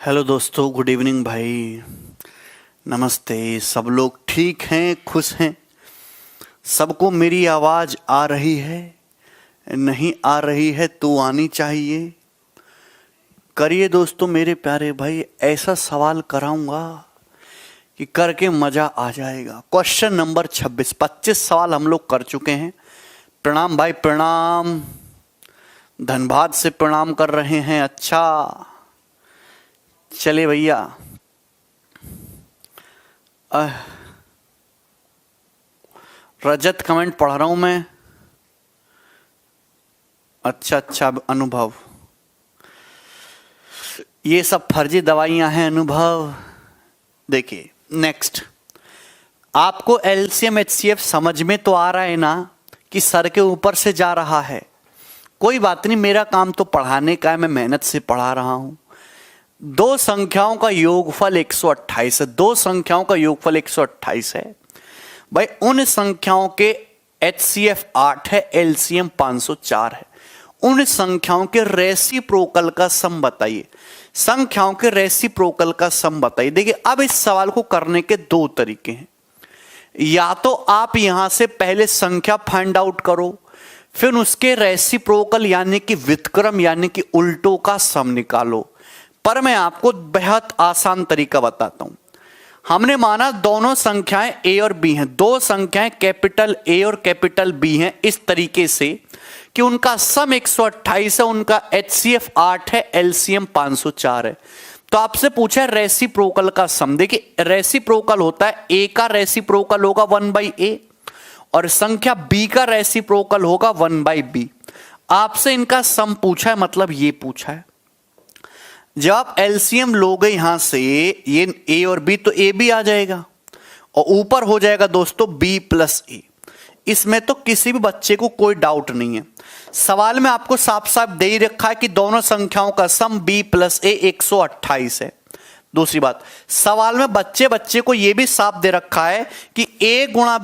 Hello दोस्तों, good evening भाई, नमस्ते। सब लोग ठीक हैं, खुश हैं? सबको मेरी आवाज़ आ रही है? नहीं आ रही है तो आनी चाहिए। करिए दोस्तों मेरे प्यारे भाई, ऐसा सवाल कराऊंगा कि करके मज़ा आ जाएगा। क्वेश्चन नंबर 26, 25 सवाल हम लोग कर चुके हैं। प्रणाम भाई, प्रणाम। धनबाद से प्रणाम कर रहे हैं। अच्छा चले भैया। रजत कमेंट पढ़ रहा हूं मैं। अच्छा अनुभव, ये सब फर्जी दवाइयां हैं अनुभव। देखिए नेक्स्ट, आपको एलसीएम एचसीएफ समझ में तो आ रहा है ना कि सर के ऊपर से जा रहा है। कोई बात नहीं, मेरा काम तो पढ़ाने का है, मैं मेहनत से पढ़ा रहा हूं। दो संख्याओं का योगफल 128 है। दो संख्याओं का योगफल 128 है भाई। उन संख्याओं के एचसीएफ 8 है, एलसीएम 504 है। उन संख्याओं के रेसिप्रोकल का सम बताइए। संख्याओं के रेसिप्रोकल का सम बताइए। देखिए अब इस सवाल को करने के दो तरीके हैं। या तो आप यहां से पहले संख्या फाइंड आउट करो, फिर उसके रेसिप्रोकल यानी कि व्युत्क्रम यानी कि उल्टों का सम निकालो। पर मैं आपको बेहद आसान तरीका बताता हूं। हमने माना दोनों संख्याएं ए और बी हैं, दो संख्याएं कैपिटल ए और कैपिटल बी हैं, इस तरीके से कि उनका सम 128 है, उनका एचसीएफ 8 है, एलसीएम 504 है। तो आपसे पूछा है रेसिप्रोकल का सम। देखिए रेसिप्रोकल होता है, ए का रेसिप्रोकल होगा 1/a और संख्या बी का रेसिप्रोकल होगा 1/b। आपसे इनका सम पूछा है, मतलब ये पूछा है। जब आप एलसीएम लोगे यहां से, ये ए और बी, तो ए भी आ जाएगा और ऊपर हो जाएगा दोस्तों बी प्लस ए। इसमें तो किसी भी बच्चे को कोई डाउट नहीं है। सवाल में आपको साफ साफ दे ही रखा है कि दोनों संख्याओं का सम b प्लस ए 128 है। दूसरी बात, सवाल में बच्चे को यह भी साफ दे रखा है कि a गुणा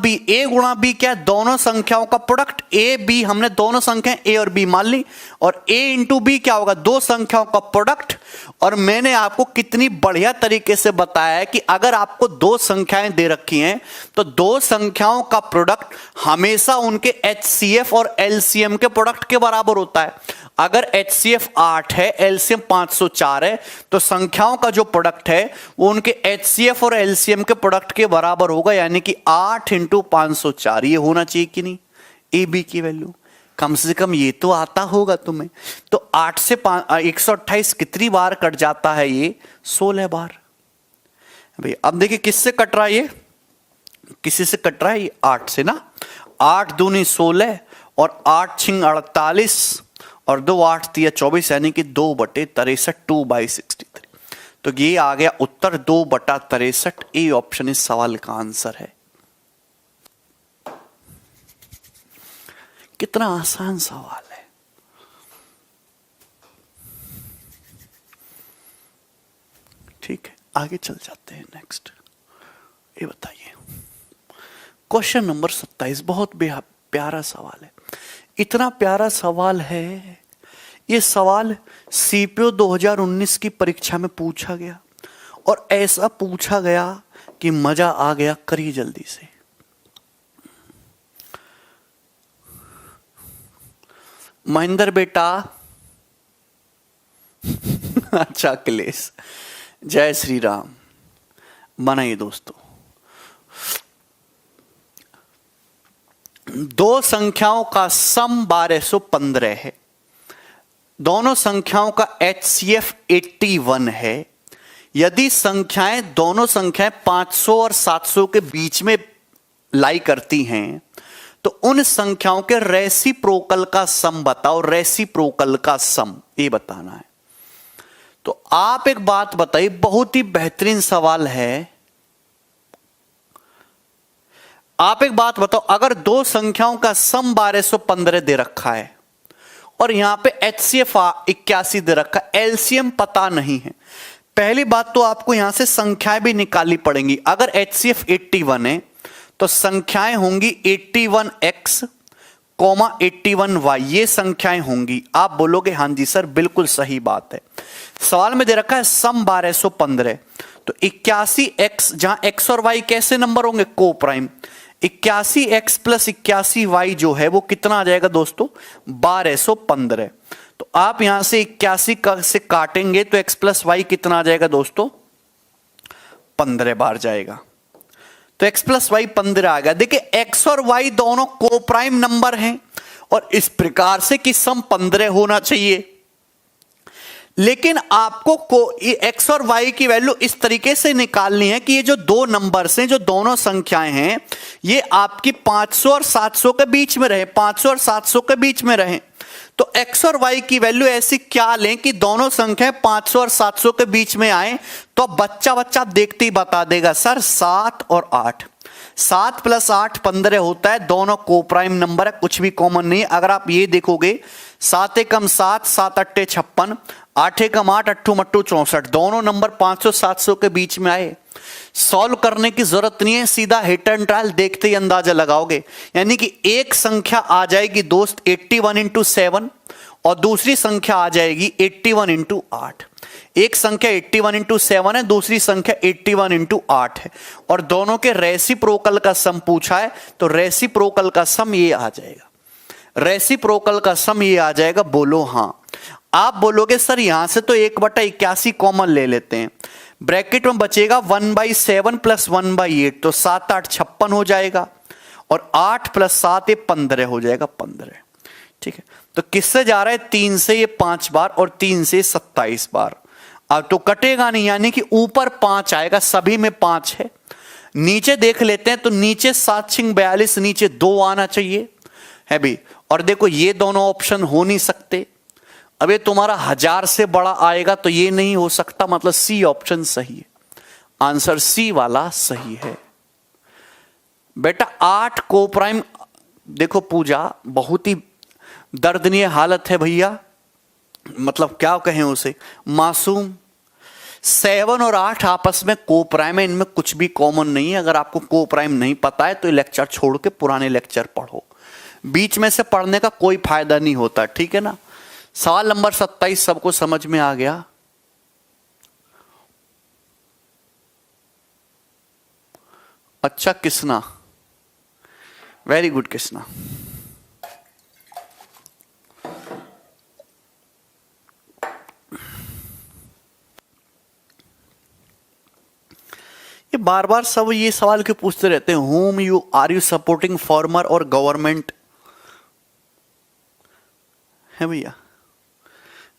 बी क्या है? दोनों संख्याओं का प्रोडक्ट। a b, हमने दोनों संख्याएं a और b मान ली, और a इंटू बी क्या होगा? दो संख्याओं का प्रोडक्ट। और मैंने आपको कितनी बढ़िया तरीके से बताया है कि अगर आपको दो संख्याएं दे रखी हैं तो दो संख्याओं का प्रोडक्ट हमेशा उनके एचसीएफ और एलसीएम के प्रोडक्ट के बराबर होता है। अगर एचसीएफ 8 है, एलसीएम 504 है, तो संख्याओं का जो प्रोडक्ट है वो उनके एचसीएफ और एलसीएम के प्रोडक्ट के बराबर होगा, यानी कि 8 इंटू 504। ये होना चाहिए कि नहीं? ए बी की वैल्यू कम से कम ये तो आता होगा तुम्हें। तो 8 से 128 कितनी बार कट जाता है? ये 16 बार भाई। अब देखिए किससे कट रहा है ये? किसी से कट रहा है ये 8 से ना। 8 दूनी 16 और 8 छिंग 48 और 2 8 3 24, यानी कि 2/63, 2/63। तो ये आ गया उत्तर 2/63। ए ऑप्शन इस सवाल का आंसर है। कितना आसान सवाल है। ठीक है, आगे चल जाते हैं। नेक्स्ट ये बताइए, क्वेश्चन नंबर 27, बहुत प्यारा सवाल है। इतना प्यारा सवाल है, ये सवाल सीपीओ 2019 की परीक्षा में पूछा गया और ऐसा पूछा गया कि मजा आ गया। करिए जल्दी से। महेंद्र बेटा अच्छा अखिलेश, जय श्री राम। बनाइए दोस्तों, दो संख्याओं का सम 1215 है। दोनों संख्याओं का एचसीएफ 81 है। यदि संख्याएं, दोनों संख्याएं 500 और 700 के बीच में लाई करती हैं तो उन संख्याओं के रेसिप्रोकल का सम बताओ। रेसिप्रोकल का सम ये बताना है। तो आप एक बात बताइए, बहुत ही बेहतरीन सवाल है। आप एक बात बताओ, अगर दो संख्याओं का सम 1215 दे रखा है और यहां पे एचसीएफ 81 दे रखा है, एलसीएम पता नहीं है, पहली बात तो आपको यहां से संख्याएं भी निकालनी पड़ेंगी। अगर एचसीएफ 81 है तो संख्याएं होंगी 81x 81y ये संख्याएं होंगी। आप बोलोगे हाँ जी सर बिल्कुल सही बात है। सवाल में दे रखा है सम 1215, तो 81x, जहां x और y कैसे नंबर होंगे? को प्राइम। 81x प्लस 81y जो है वो कितना आ जाएगा दोस्तों? 1215। तो आप यहां से 81 से काटेंगे तो x प्लस वाई कितना आ जाएगा दोस्तों? 15 बार जाएगा। तो x प्लस वाई 15 आ गया। देखिए x और y दोनों को प्राइम नंबर हैं और इस प्रकार से कि सम 15 होना चाहिए, लेकिन आपको x और y की वैल्यू इस तरीके से निकालनी है कि ये जो दो नंबर्स हैं, जो दोनों संख्याएं हैं, ये आपकी 500 और 700 के बीच में रहे, 500 और 700 के बीच में रहे। तो x और y की वैल्यू ऐसी क्या लें कि दोनों संख्याएं 500 और 700 के बीच में आए? तो बच्चा देखते ही बता देगा सर 7 और 8। 7 प्लस 8 15 होता है, दोनों को प्राइम नंबर है, कुछ भी कॉमन नहीं है। अगर आप ये देखोगे 7 एकम 7, 7 अट्टे 56, 8 एकम 8, 8 मट्टू 64, दोनों नंबर 500 700 के बीच में आए। सॉल्व करने की जरूरत नहीं है, सीधा हिट एंड ट्रायल देखते ही अंदाजा लगाओगे। यानी कि एक संख्या आ जाएगी दोस्त 81 इंटू 7 और दूसरी संख्या आ जाएगी 81 इंटू 8। एक संख्या 81 इंटू 7 है, दूसरी संख्या 81 इंटू 8 है, और दोनों के रेसिप्रोकल का सम पूछा है, तो रेसिप्रोकल का सम ये आ जाएगा। रेसिप्रोकल का सम ये आ जाएगा। बोलो हाँ। आप बोलोगे सर यहां से तो 1/81 कॉमन ले लेते हैं, ब्रैकेट में बचेगा 1/7 प्लस 1/8, तो 7 8 56 हो जाएगा, और 8 प्लस 7 ये 15 हो जाएगा, 15। ठीक है, तो किससे जा रहा है? 3 से ये 5 बार और 3 से 27 बार। अब तो कटेगा नहीं, यानी कि ऊपर 5 आएगा, सभी में 5 है। नीचे देख लेते हैं, तो नीचे 7 6 42, नीचे 2 आना चाहिए है भी। और देखो ये दोनों ऑप्शन हो नहीं सकते। अब ये तुम्हारा 1000 से बड़ा आएगा तो ये नहीं हो सकता, मतलब सी ऑप्शन सही है। आंसर सी वाला सही है बेटा। 8 को प्राइम, देखो पूजा बहुत ही दर्दनीय हालत है भैया, मतलब क्या कहें उसे, मासूम। 7 और 8 आपस में को प्राइम है, इनमें कुछ भी कॉमन नहीं है। अगर आपको को प्राइम नहीं पता है तो ये लेक्चर छोड़ के पुराने लेक्चर पढ़ो, बीच में से पढ़ने का कोई फायदा नहीं होता, ठीक है ना। सवाल नंबर 27 सबको समझ में आ गया? अच्छा किसना, वेरी गुड किसना। ये बार बार सब ये सवाल क्यों पूछते रहते हैं? Whom you are you supporting farmer और गवर्नमेंट है भैया।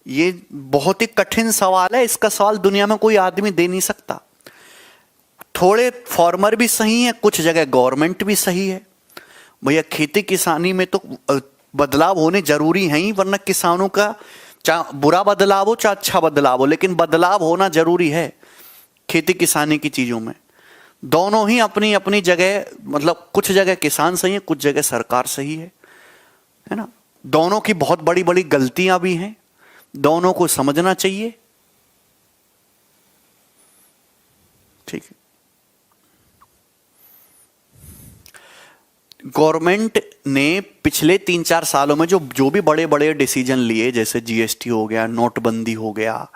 ये बहुत ही कठिन सवाल है, इसका सवाल दुनिया में कोई आदमी दे नहीं सकता। थोड़े फार्मर भी सही है, कुछ जगह गवर्नमेंट भी सही है भैया। खेती किसानी में तो बदलाव होने जरूरी है ही, वरना किसानों का चाहे बुरा बदलाव हो चाहे अच्छा बदलाव हो, लेकिन बदलाव होना जरूरी है खेती किसानी की चीजों में। दोनों ही अपनी अपनी जगह, मतलब कुछ जगह किसान सही है, कुछ जगह सरकार सही है ना। दोनों की बहुत बड़ी बड़ी गलतियां भी हैं, दोनों को समझना चाहिए, ठीक है। गवर्नमेंट ने पिछले 3-4 सालों में जो भी बड़े बड़े डिसीजन लिए, जैसे जीएसटी हो गया, नोटबंदी हो गया,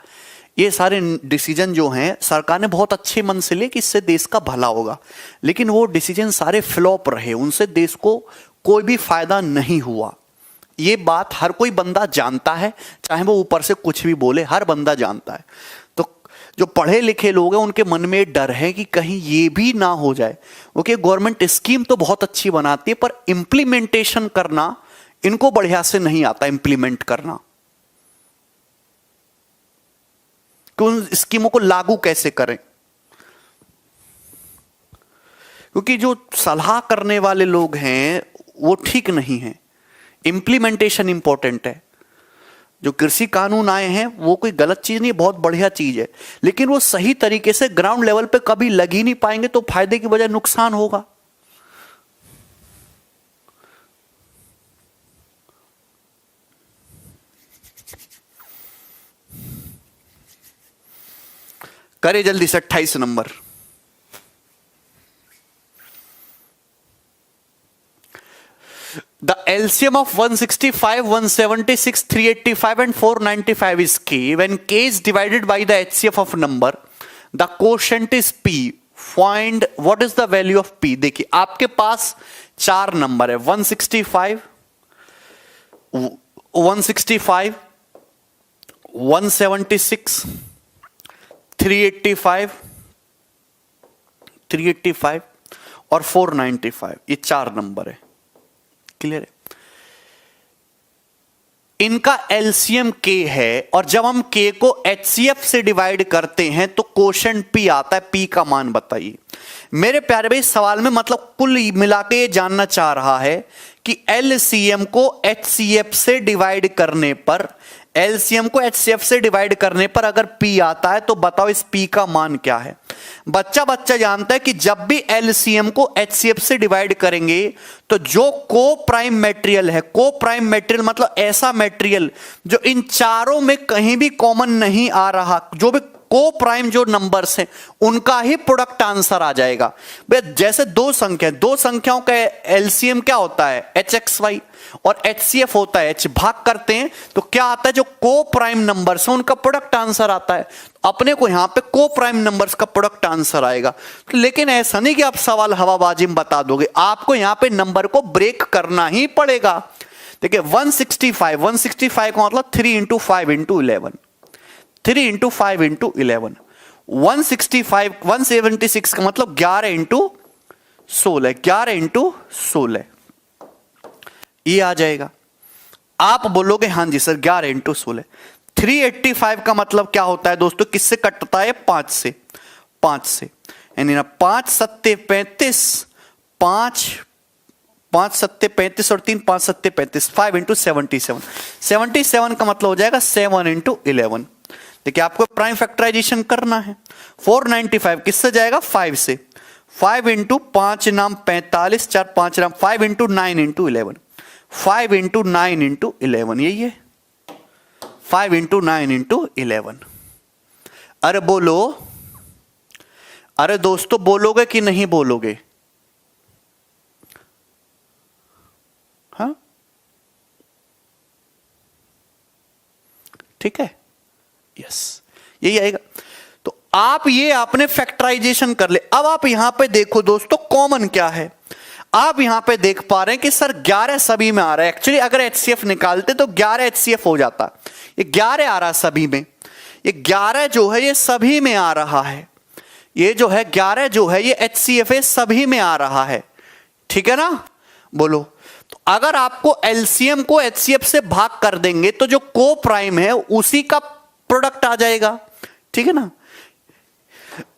ये सारे डिसीजन जो हैं सरकार ने बहुत अच्छे मन से लिए कि इससे देश का भला होगा, लेकिन वो डिसीजन सारे फ्लॉप रहे, उनसे देश को कोई भी फायदा नहीं हुआ। ये बात हर कोई बंदा जानता है, चाहे वो ऊपर से कुछ भी बोले, हर बंदा जानता है। तो जो पढ़े लिखे लोग हैं उनके मन में डर है कि कहीं ये भी ना हो जाए, क्योंकि गवर्नमेंट स्कीम तो बहुत अच्छी बनाती है, पर इंप्लीमेंटेशन करना इनको बढ़िया से नहीं आता, इंप्लीमेंट करना कि उन स्कीमों को लागू कैसे करें। क्योंकि जो सलाह करने वाले लोग हैं वो ठीक नहीं है, इंप्लीमेंटेशन इंपॉर्टेंट है। जो कृषि कानून आए हैं वो कोई गलत चीज नहीं, बहुत बढ़िया चीज है, लेकिन वो सही तरीके से ग्राउंड लेवल पे कभी लग ही नहीं पाएंगे, तो फायदे की बजाय नुकसान होगा। करे जल्दी से 28 number. The LCM of 165, 176, 385 and 495 is K. When K is divided by the HCF of number, the quotient is P. Find what is the value of P. देखिए आपके पास चार नंबर है, 165, 165, 176, 385, 385 और 495, ये चार नंबर है। क्लियर है? इनका एलसीएम K है और जब हम K को HCF से डिवाइड करते हैं तो क्वोशंट P आता है। P का मान बताइए मेरे प्यारे भाई। सवाल में मतलब कुल मिला के ये जानना चाह रहा है कि एलसीएम को HCF से डिवाइड करने पर, एलसीएम को HCF से डिवाइड करने पर अगर P आता है तो बताओ इस P का मान क्या है। बच्चा जानता है कि जब भी एलसीएम को HCF से डिवाइड करेंगे तो जो को प्राइम मेटेरियल है, को प्राइम मेटेरियल मतलब ऐसा मेटेरियल जो इन चारों में कहीं भी कॉमन नहीं आ रहा, जो भी को प्राइम जो नंबर्स हैं उनका ही प्रोडक्ट आंसर आ जाएगा। जैसे दो संख्याओं का एलसीएम क्या होता है, HXY, और HCF होता है H, भाग करते हैं तो क्या आता है, जो को प्राइम नंबर्स हैं उनका प्रोडक्ट आंसर आता है। अपने को यहां पे को प्राइम नंबर्स का प्रोडक्ट आंसर आएगा। लेकिन ऐसा नहीं कि आप सवाल हवाबाजी में बता दोगे, आपको यहां पे नंबर को ब्रेक करना ही पड़ेगा। देखिए 165 का मतलब 3 इंटू 5 इंटू 11, 3 इंटू 5 इंटू 11। 176 का मतलब 11 इंटू 16, 11 इंटू 16 ये आ जाएगा। आप बोलोगे हाँ जी सर 11 इंटू 16। 385 का मतलब क्या होता है दोस्तों, किससे कटता है, 5 से, 5 से, यानी ना 5 सत्ते 35, 5 सत्ते 35 और 3 5 सत्ते 35, 5 इंटू 77। 77 का मतलब हो जाएगा 7 इंटू 11। देखिए आपको प्राइम फैक्टराइजेशन करना है। 495 किससे जाएगा, 5 से, 5 इंटू 5 नाम 45, 4 5 नाम 5 इंटू 9 इंटू 11, 5 इंटू 9 इंटू 11, यही है 5 इंटू 9 इंटू 11। अरे बोलो, अरे दोस्तों बोलोगे कि नहीं बोलोगे, हाँ ठीक है, यस यही आएगा। तो आप ये आपने फैक्टराइजेशन कर ले। अब आप यहां पे देखो दोस्तों कॉमन क्या है, आप यहां पे देख पा रहे हैं कि सर 11 सभी में आ रहा है। एक्चुअली अगर HCF निकालते तो 11 HCF हो जाता, ये 11 आ रहा सभी में, ये 11 जो है ये सभी में आ रहा है, ये जो है 11 जो है ये HCF है सभी में आ रहा है, ठीक है ना। बोलो तो अगर आपको एलसीएम को HCF से भाग कर देंगे तो जो को प्राइम है उसी का प्रोडक्ट आ जाएगा, ठीक है ना।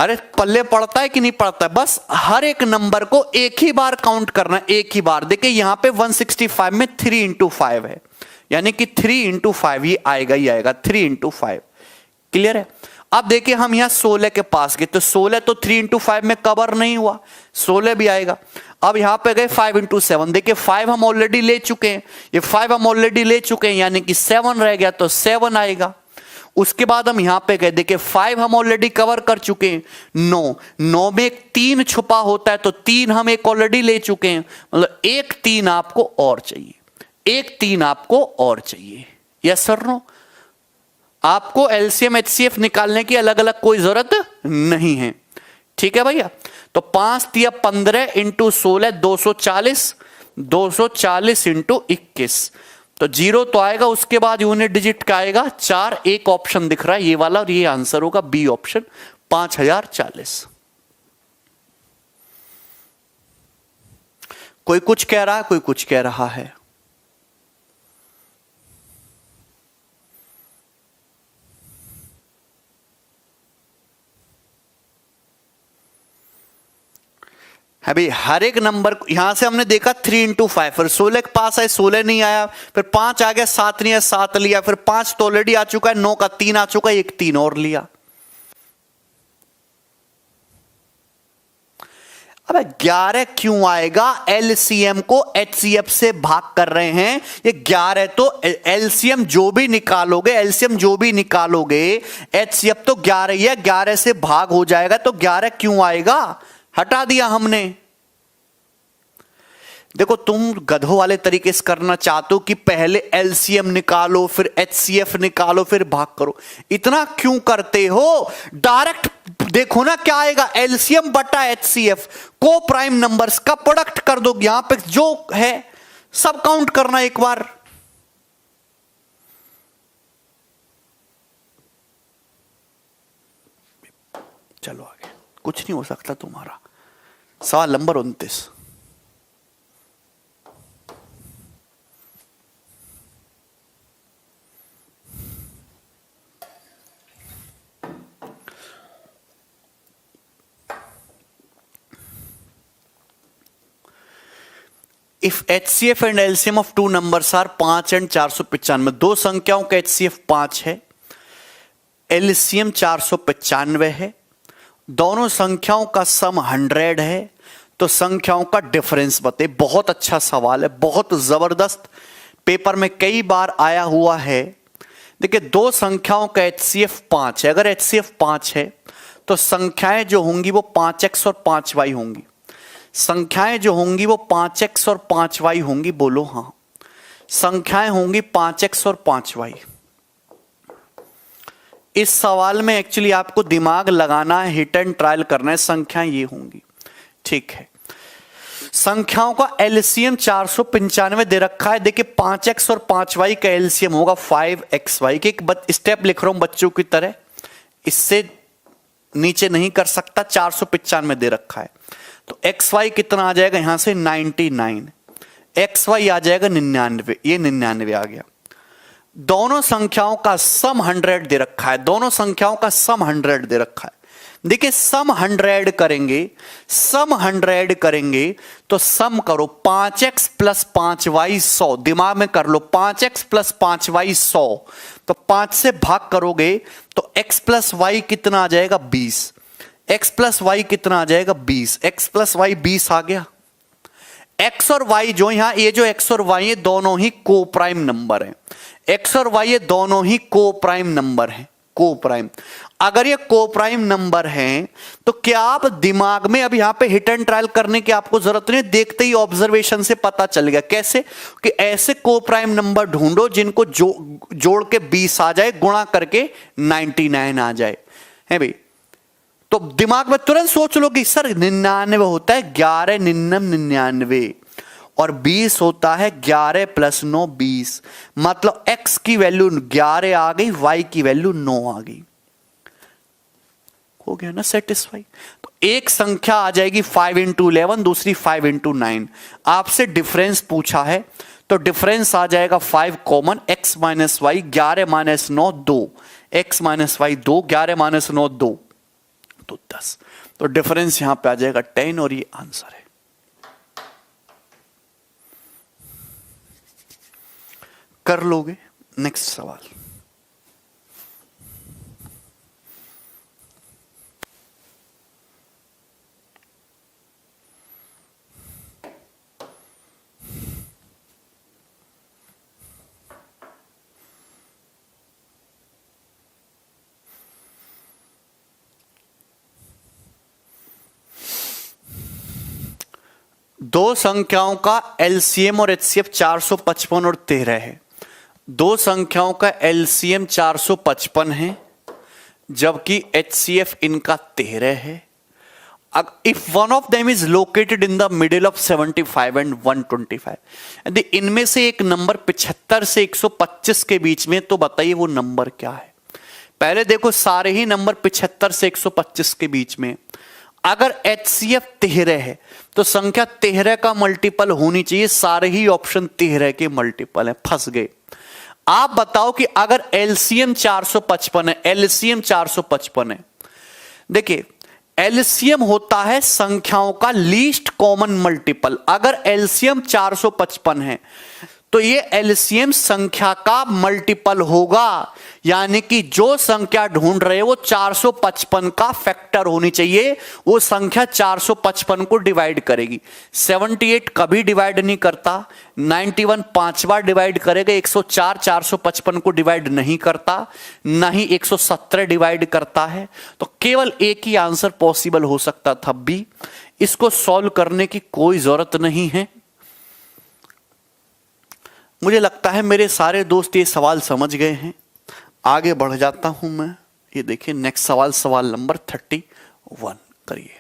अरे पल्ले पड़ता है कि नहीं पड़ता है, बस हर एक नंबर को एक ही बार काउंट करना, एक ही बार। देखिए यहां पे 165 में 3 इंटू 5 है, यानी कि 3 इंटू 5 ये आएगा ही आएगा, 3 इंटू 5। क्लियर है। अब देखिए हम यहां 16 के पास गए तो 16 तो 3 इंटू 5 में कवर नहीं हुआ, 16 भी आएगा। अब यहां पे गए 5 इंटू 7, देखिए 5 हम ऑलरेडी ले चुके हैं, ये 5 हम ऑलरेडी ले चुके हैं, यानी कि 7 रह गया तो 7 आएगा। उसके बाद हम यहां पे गए, देखिए 5 हम ऑलरेडी कवर कर चुके हैं, 9 में एक 3 छुपा होता है तो 3 हम एक ऑलरेडी ले चुके हैं, मतलब एक 3 आपको और चाहिए, एक 3 आपको और चाहिए। यस सर नो, आपको एलसीएम HCF निकालने की अलग अलग कोई जरूरत नहीं है, ठीक है भैया। तो 5 तिया 15 इंटू 16 240, 240 इंटू 21, तो 0 तो आएगा, उसके बाद यूनिट डिजिट का आएगा 4। एक ऑप्शन दिख रहा है ये वाला और ये आंसर होगा बी ऑप्शन 5040। कोई कुछ कह रहा है, कोई कुछ कह रहा है, है भाई। हर एक नंबर यहां से हमने देखा 3 इंटू 5, फिर 16 के पास आए 16 नहीं आया, फिर 5 आ गया 7 नहीं आया 7 लिया, फिर 5 तो ऑलरेडी आ चुका है, 9 का 3 आ चुका है, एक 3 और लिया। अब 11 क्यों आएगा, एलसीएम को HCF से भाग कर रहे हैं, ये 11 तो एलसीएम जो भी निकालोगे, एलसीएम जो भी निकालोगे HCF तो 11 ही है, 11 से भाग हो जाएगा तो 11 क्यों आएगा, हटा दिया हमने। देखो तुम गधों वाले तरीके से करना चाहते हो कि पहले एलसीएम निकालो फिर एचसीएफ निकालो फिर भाग करो। इतना क्यों करते हो? डायरेक्ट देखो ना क्या आएगा, एलसीएम बटा एचसीएफ, को प्राइम नंबर्स का प्रोडक्ट कर दो। यहां पे जो है सब काउंट करना एक बार। चलो आगे, कुछ नहीं हो सकता तुम्हारा। सवाल नंबर 29। If HCF and LCM of two numbers are 5 and 495, दो संख्याओं का HCF 5 है, LCM 495 है, दोनों संख्याओं का सम 100 है, तो संख्याओं का डिफरेंस बताइए। बहुत अच्छा सवाल है, बहुत जबरदस्त, पेपर में कई बार आया हुआ है। देखिए दो संख्याओं का HCF 5 है, अगर HCF 5 है तो संख्याएं जो होंगी वो 5x और 5y होंगी। संख्याएं जो होंगी वो 5x और 5y होंगी। बोलो हाँ, संख्याएं होंगी 5x और 5y। इस सवाल में एक्चुअली आपको दिमाग लगाना है, हिट एंड ट्रायल करना है। संख्याएं ये होंगी, ठीक है। संख्याओं का एलसीएम 495 दे रखा है। देखिए 5x और 5y का एलसीएम होगा 5xy के। एक स्टेप लिख रहा हूं बच्चों की तरह, इससे नीचे नहीं कर सकता। 495 दे रखा है तो xy कितना आ जाएगा यहां से 99, xy आ जाएगा 99, ये 99 आ गया। दोनों संख्याओं का सम 100 दे रखा है, दोनों संख्याओं का सम 100 दे रखा है। देखिए सम 100 करेंगे, सम 100 करेंगे तो सम करो 5x प्लस 5y 100, दिमाग में कर लो 5x प्लस 5y 100, तो 5 से भाग करोगे तो x प्लस y कितना आ जाएगा 20, x प्लस वाई कितना आ जाएगा 20, x प्लस वाई 20 आ गया। x और y जो यहां, ये जो x और y ये दोनों ही को प्राइम नंबर हैं। x और y ये दोनों ही को प्राइम नंबर हैं, को प्राइम। अगर ये को प्राइम नंबर हैं तो क्या आप दिमाग में अब यहां पे हिट एंड ट्रायल करने की आपको जरूरत नहीं, देखते ही ऑब्जर्वेशन से पता चल गया। कैसे कि ऐसे को प्राइम नंबर ढूंढो जिनको जोड़ के 20 आ जाए, गुणा करके 99 आ जाए, है भाई। तो दिमाग में तुरंत सोच लो कि सर 99 होता है 11 निन्नम 99 और 20 होता है 11 प्लस 9 20, मतलब x की वैल्यू 11 आ गई, y की वैल्यू 9 आ गई। हो गया ना सेटिस्फाई। तो एक संख्या आ जाएगी 5 इंटू 11, दूसरी 5 इंटू 9। आपसे डिफरेंस पूछा है तो डिफरेंस आ जाएगा 5 common, x minus Y 11 minus 9 2, x minus Y 2, 11 minus 9 2 तो 10, तो डिफरेंस यहां पे आ जाएगा 10 और ये आंसर है। कर लोगे? नेक्स्ट सवाल। दो संख्याओं का एलसीएम और एचसीएफ 455 और 13 है। दो संख्याओं का एलसीएम 455 है जबकि एचसीएफ इनका 13 है। If one of them is located in the middle of 75 and 125, यदि इनमें से एक नंबर 75 से 125 के बीच में, तो बताइए वो नंबर क्या है। पहले देखो सारे ही नंबर 75 से 125 के बीच में। अगर एचसीएफ 13 है तो संख्या 13 का मल्टीपल होनी चाहिए। सारे ही ऑप्शन 13 के मल्टीपल है, फंस गए। आप बताओ कि अगर एलसीएम 455 है, एलसीएम 455 है, देखिए एलसीएम होता है संख्याओं का लीस्ट कॉमन मल्टीपल। अगर एलसीएम 455 है तो ये एलसीएम संख्या का मल्टीपल होगा, यानी कि जो संख्या ढूंढ रहे वो 455 का फैक्टर होनी चाहिए। वो संख्या 455 को डिवाइड करेगी। 78 कभी डिवाइड नहीं करता, 91 5 बार डिवाइड करेगा, 104 455 को डिवाइड नहीं करता, ना ही 117 डिवाइड करता है। तो केवल एक ही आंसर पॉसिबल हो सकता था, बी। इसको सॉल्व करने की कोई जरूरत नहीं है, मुझे लगता है मेरे सारे दोस्त ये सवाल समझ गए हैं। आगे बढ़ जाता हूं मैं। ये देखिए नेक्स्ट सवाल, सवाल नंबर 31 करिए।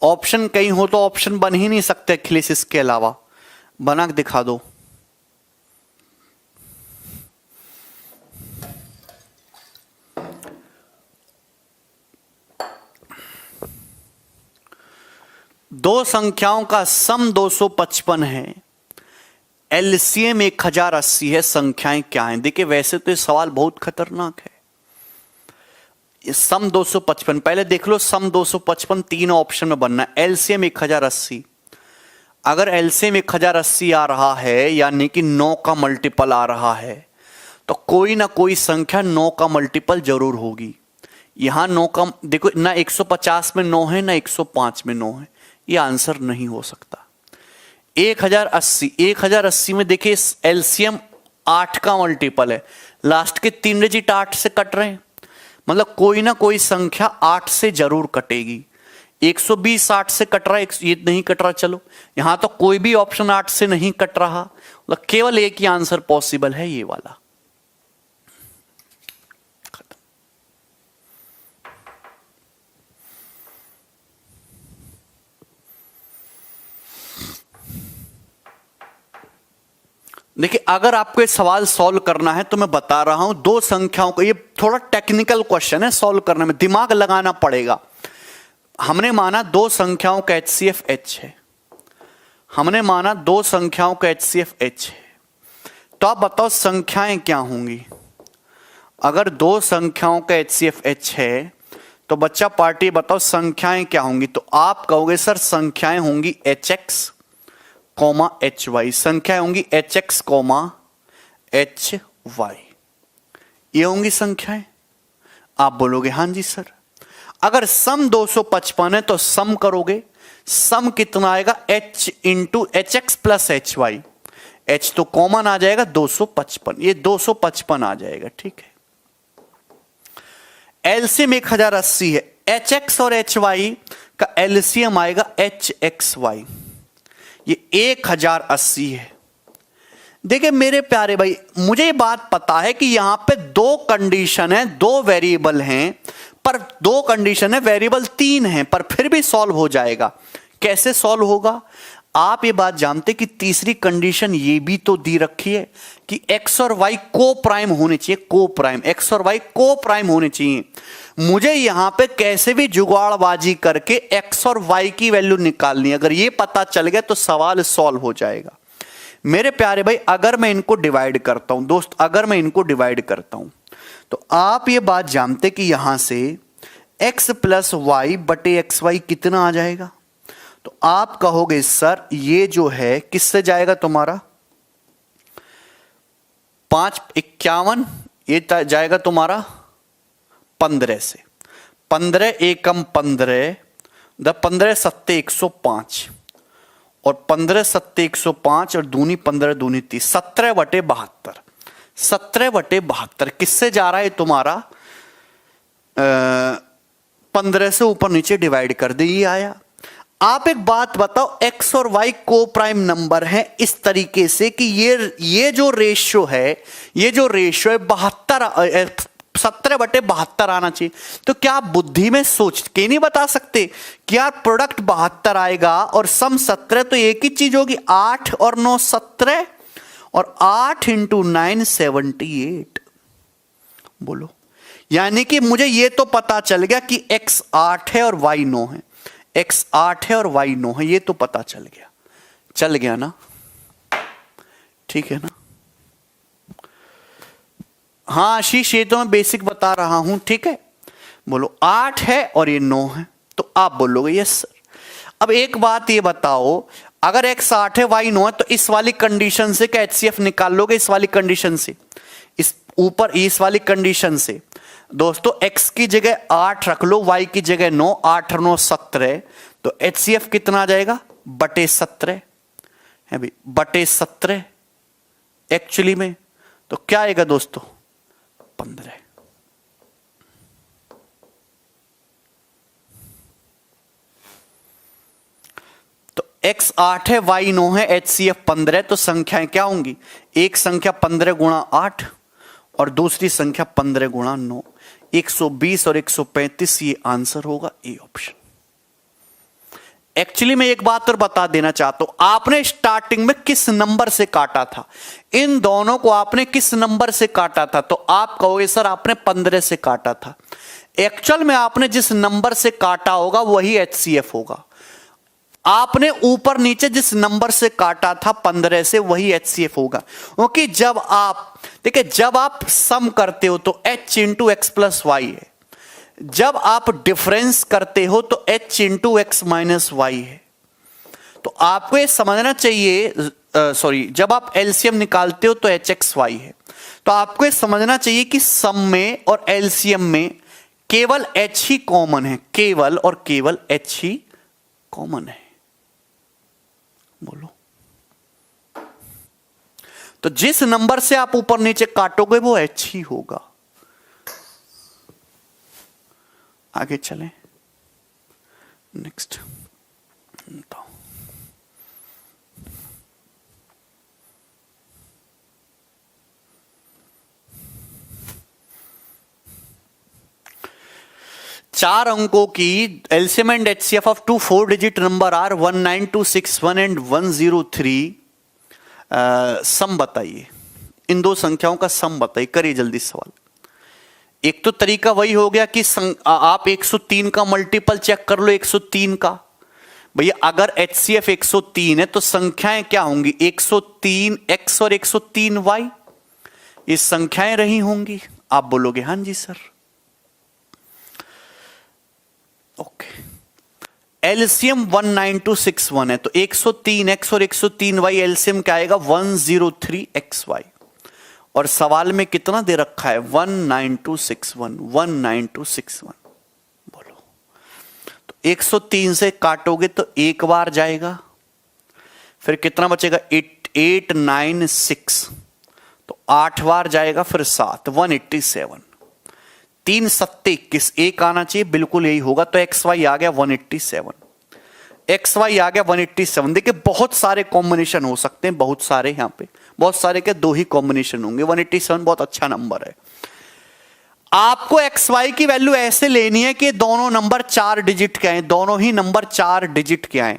ऑप्शन कहीं हो तो ऑप्शन बन ही नहीं सकते अखिलेश, इसके अलावा बना के दिखा दो। दो संख्याओं का सम 255 है, एलसीएम 1080 है, संख्याएं क्या हैं? देखिए वैसे तो ये सवाल बहुत खतरनाक है। सम 255 पहले देख लो, सम 255 तीन ऑप्शन में बनना है। एलसीएम 1080, अगर एलसीएम 1080 आ रहा है यानी कि 9 का मल्टीपल आ रहा है, तो कोई ना कोई संख्या 9 का मल्टीपल जरूर होगी। यहां 9 का देखो ना, 150 में 9 है ना 105 में 9 है, यह आंसर नहीं हो सकता। 1080 में देखिए एलसीएम 8 का मल्टीपल है, लास्ट के 3 डिजिट 8 से कट रहे हैं, मतलब कोई ना कोई संख्या 8 से जरूर कटेगी। 120 8 से कट रहा है, ये नहीं कट रहा, चलो यहां तो कोई भी ऑप्शन 8 से नहीं कट रहा, मतलब केवल एक ही आंसर पॉसिबल है, ये वाला। देखिए अगर आपको ये सवाल सॉल्व करना है तो मैं बता रहा हूं, दो संख्याओं को, ये थोड़ा टेक्निकल क्वेश्चन है, सॉल्व करने में दिमाग लगाना पड़ेगा। हमने माना दो संख्याओं का HCF H है, हमने माना दो संख्याओं का HCF H है, तो आप बताओ संख्याएं क्या होंगी? अगर दो संख्याओं का HCF H है तो बच्चा पार्टी बताओ संख्याएं क्या होंगी? तो आप कहोगे सर संख्याएं होंगी HX कॉमा HY, संख्याएं होंगी HX कॉमा HY, ये होंगी संख्याएं। आप बोलोगे हां जी सर। अगर सम 255 है तो सम करोगे, सम कितना आएगा? H into HX plus HY, H तो कॉमन आ जाएगा 255, ये 255 आ जाएगा, ठीक है। एलसीएम 1080 है, HX और HY का एलसीएम आएगा HXY, ये 1080 है। देखिए मेरे प्यारे भाई, मुझे ये बात पता है कि यहां पे दो कंडीशन है, दो वेरिएबल हैं, पर दो कंडीशन है, वेरिएबल 3 है, पर फिर भी सॉल्व हो जाएगा। कैसे सॉल्व होगा? आप ये बात जानते कि तीसरी कंडीशन ये भी तो दी रखी है कि x और y को प्राइम होने चाहिए, को प्राइम, x और y को प्राइम होने चाहिए। मुझे यहां पे कैसे भी जुगाड़बाजी करके x और y की वैल्यू निकालनी है, अगर ये पता चल गया तो सवाल सॉल्व हो जाएगा। मेरे प्यारे भाई अगर मैं इनको डिवाइड करता हूं दोस्त, अगर मैं इनको डिवाइड करता हूं तो आप ये बात जानते कि यहां से x प्लस वाई बटे एक्स वाई कितना आ जाएगा? तो आप कहोगे सर ये जो है किससे जाएगा तुम्हारा? 5 51, ये जाएगा तुम्हारा 15 से। 15 एकम 15, 15 सत्ते 105 और 15 सत्ते 105 और दूनी 15 दूनी 30, 17/72, 17/72 किससे जा रहा है तुम्हारा? 15 से ऊपर नीचे डिवाइड कर दे, ये आया। आप एक बात बताओ, x और y को प्राइम नंबर है इस तरीके से कि ये जो रेशियो है, ये जो रेशियो है 17/72 आना चाहिए। तो क्या आप बुद्धि में सोच के नहीं बता सकते कि यार प्रोडक्ट 72 आएगा और सम 17, तो एक ही चीज होगी, 8 और 9 17 और 8 इंटू 9 78। बोलो, यानी कि मुझे ये तो पता चल गया कि x 8 है और y 9 है, x 8 है और y 9 है, ये तो पता चल गया ना? ठीक है ना? हाँ आशीष, ये तो मैं बेसिक बता रहा हूं, ठीक है। बोलो 8 है और ये 9 है, तो आप बोलोगे यस सर। अब एक बात ये बताओ, अगर x 8 है y 9 है तो इस वाली कंडीशन से क्या HCF निकाल लोगे? इस वाली कंडीशन से, इस ऊपर इस वाली कंडीशन से दोस्तों x की जगह 8 रख लो, y की जगह 9, 8 और 9 17, तो HCF कितना आ जाएगा? बटे 17 है भाई, बटे 17 एक्चुअली में तो क्या आएगा दोस्तों, 15। तो x 8 है, y 9 है, HCF 15, तो संख्याएं क्या होंगी, एक संख्या 15 गुणा 8 और दूसरी संख्या 15 गुणा 9, 120 और 135, ये आंसर होगा ए ऑप्शन। एक्चुअली मैं एक बात और बता देना चाहता हूं, आपने स्टार्टिंग में किस नंबर से काटा था, इन दोनों को आपने किस नंबर से काटा था, तो आप कहोगे सर आपने 15 से काटा था। एक्चुअल में आपने जिस नंबर से काटा होगा वही HCF होगा। आपने ऊपर नीचे जिस नंबर से काटा था 15 से, वही HCF होगा। क्योंकि जब आप देखिए, जब आप सम करते हो तो h into X plus Y है, जब आप डिफरेंस करते हो तो h into X minus Y है। तो आपको ये समझना चाहिए, सॉरी, जब आप एलसीएम निकालते हो तो एच एक्स वाई है। तो आपको ये समझना चाहिए कि सम में और एलसीएम में केवल h ही कॉमन है, केवल और केवल h ही कॉमन है। बोलो, तो जिस नंबर से आप ऊपर नीचे काटोगे वो h ही होगा। आगे चलें, नेक्स्ट। तो 4 अंकों की LCM and HCF of 2 4 digit number are 19261 and 103। Sum बताइए, इन दो संख्याओं का सम बताइए। करिए जल्दी सवाल। एक तो तरीका वही हो गया कि आप 103 का मल्टीपल चेक कर लो, 103 का। भैया अगर HCF 103 है तो संख्याएं क्या होंगी, 103x और 103y, ये संख्याएं रही होंगी। आप बोलोगे हां जी सर। ओके, एलसीएम 19261 है तो 103x और 103y, एलसीएम क्या आएगा 103xy। और सवाल में कितना दे रखा है 19261, 19261। बोलो, तो 103 से काटोगे तो एक बार जाएगा, फिर कितना बचेगा 8896, तो 8 बार जाएगा, फिर 7, 187। 3 सत्ते 21, एक आना चाहिए, बिल्कुल यही होगा। तो एक्स वाई आ गया 187, एक्स वाई आ गया 187। देखिए बहुत सारे कॉम्बिनेशन हो सकते हैं, बहुत सारे, यहां पे बहुत सारे के 2 ही कॉम्बिनेशन होंगे। 187 बहुत अच्छा नंबर है। आपको एक्स वाई की वैल्यू ऐसे लेनी है कि दोनों नंबर 4 डिजिट के आए, दोनों ही नंबर 4 डिजिट के आए।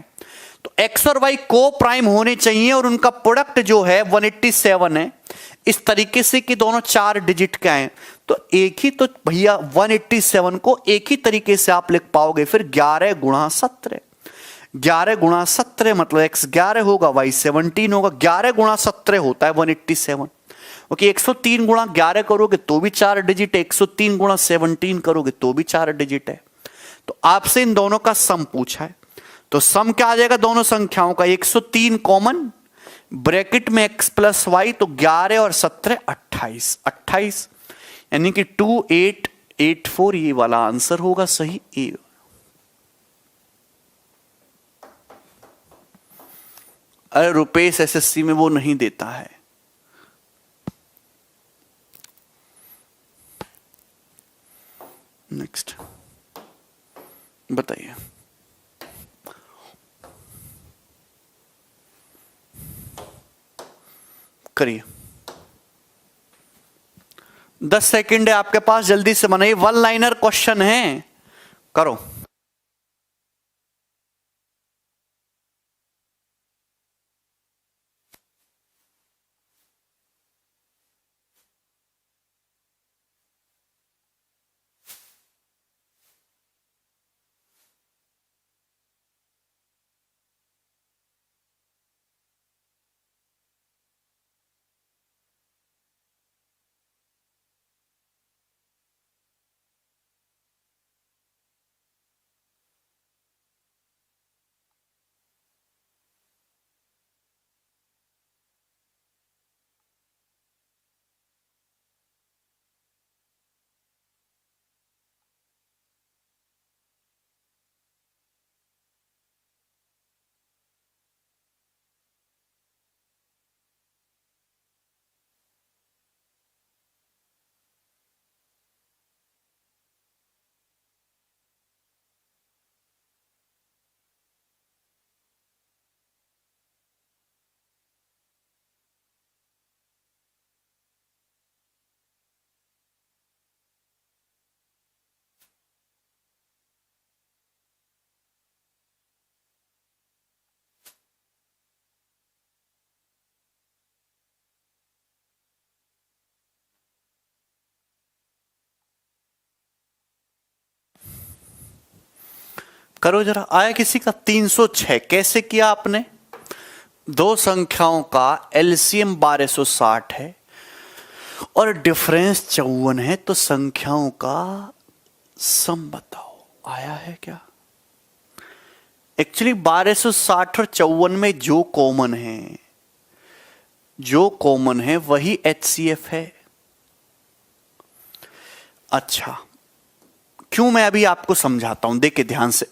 तो एक्स और वाई को प्राइम होने चाहिए और उनका प्रोडक्ट जो है 187 है, इस तरीके से कि दोनों 4 डिजिट के आए। तो एक ही, तो भैया 187 को एक ही तरीके से आप लिख पाओगे। फिर 11 गुणा 17, 11 गुणा 17 मतलब x 11 होगा, y 17 होगा। 11 गुणा 17 होता है 187। ओके, 103 गुणा 11 करोगे तो भी 4 डिजिट है, 103 गुणा 17 करोगे तो भी 4 डिजिट है। तो आपसे इन दोनों का सम पूछा है, तो सम क्या आ जाएगा दोनों संख्याओं का, 103 कॉमन, ब्रैकेट में x प्लस वाई, तो 11 और 17 28, 28 यानी कि 2884, ये वाला आंसर होगा सही ए। अरे रुपेश एसएससी में वो नहीं देता है। नेक्स्ट बताइए। करिए, 10 सेकंड है आपके पास, जल्दी से बनाइए। 1 लाइनर क्वेश्चन है, करो। करो जरा, आया किसी का 306। कैसे किया आपने? दो संख्याओं का एलसीएम 1260 है और डिफरेंस 54 है, तो संख्याओं का सम बताओ। आया है क्या? एक्चुअली 1260 और 54 में जो कॉमन है वही एचसीएफ है। अच्छा, क्यों, मैं अभी आपको समझाता हूं, देखिए ध्यान से।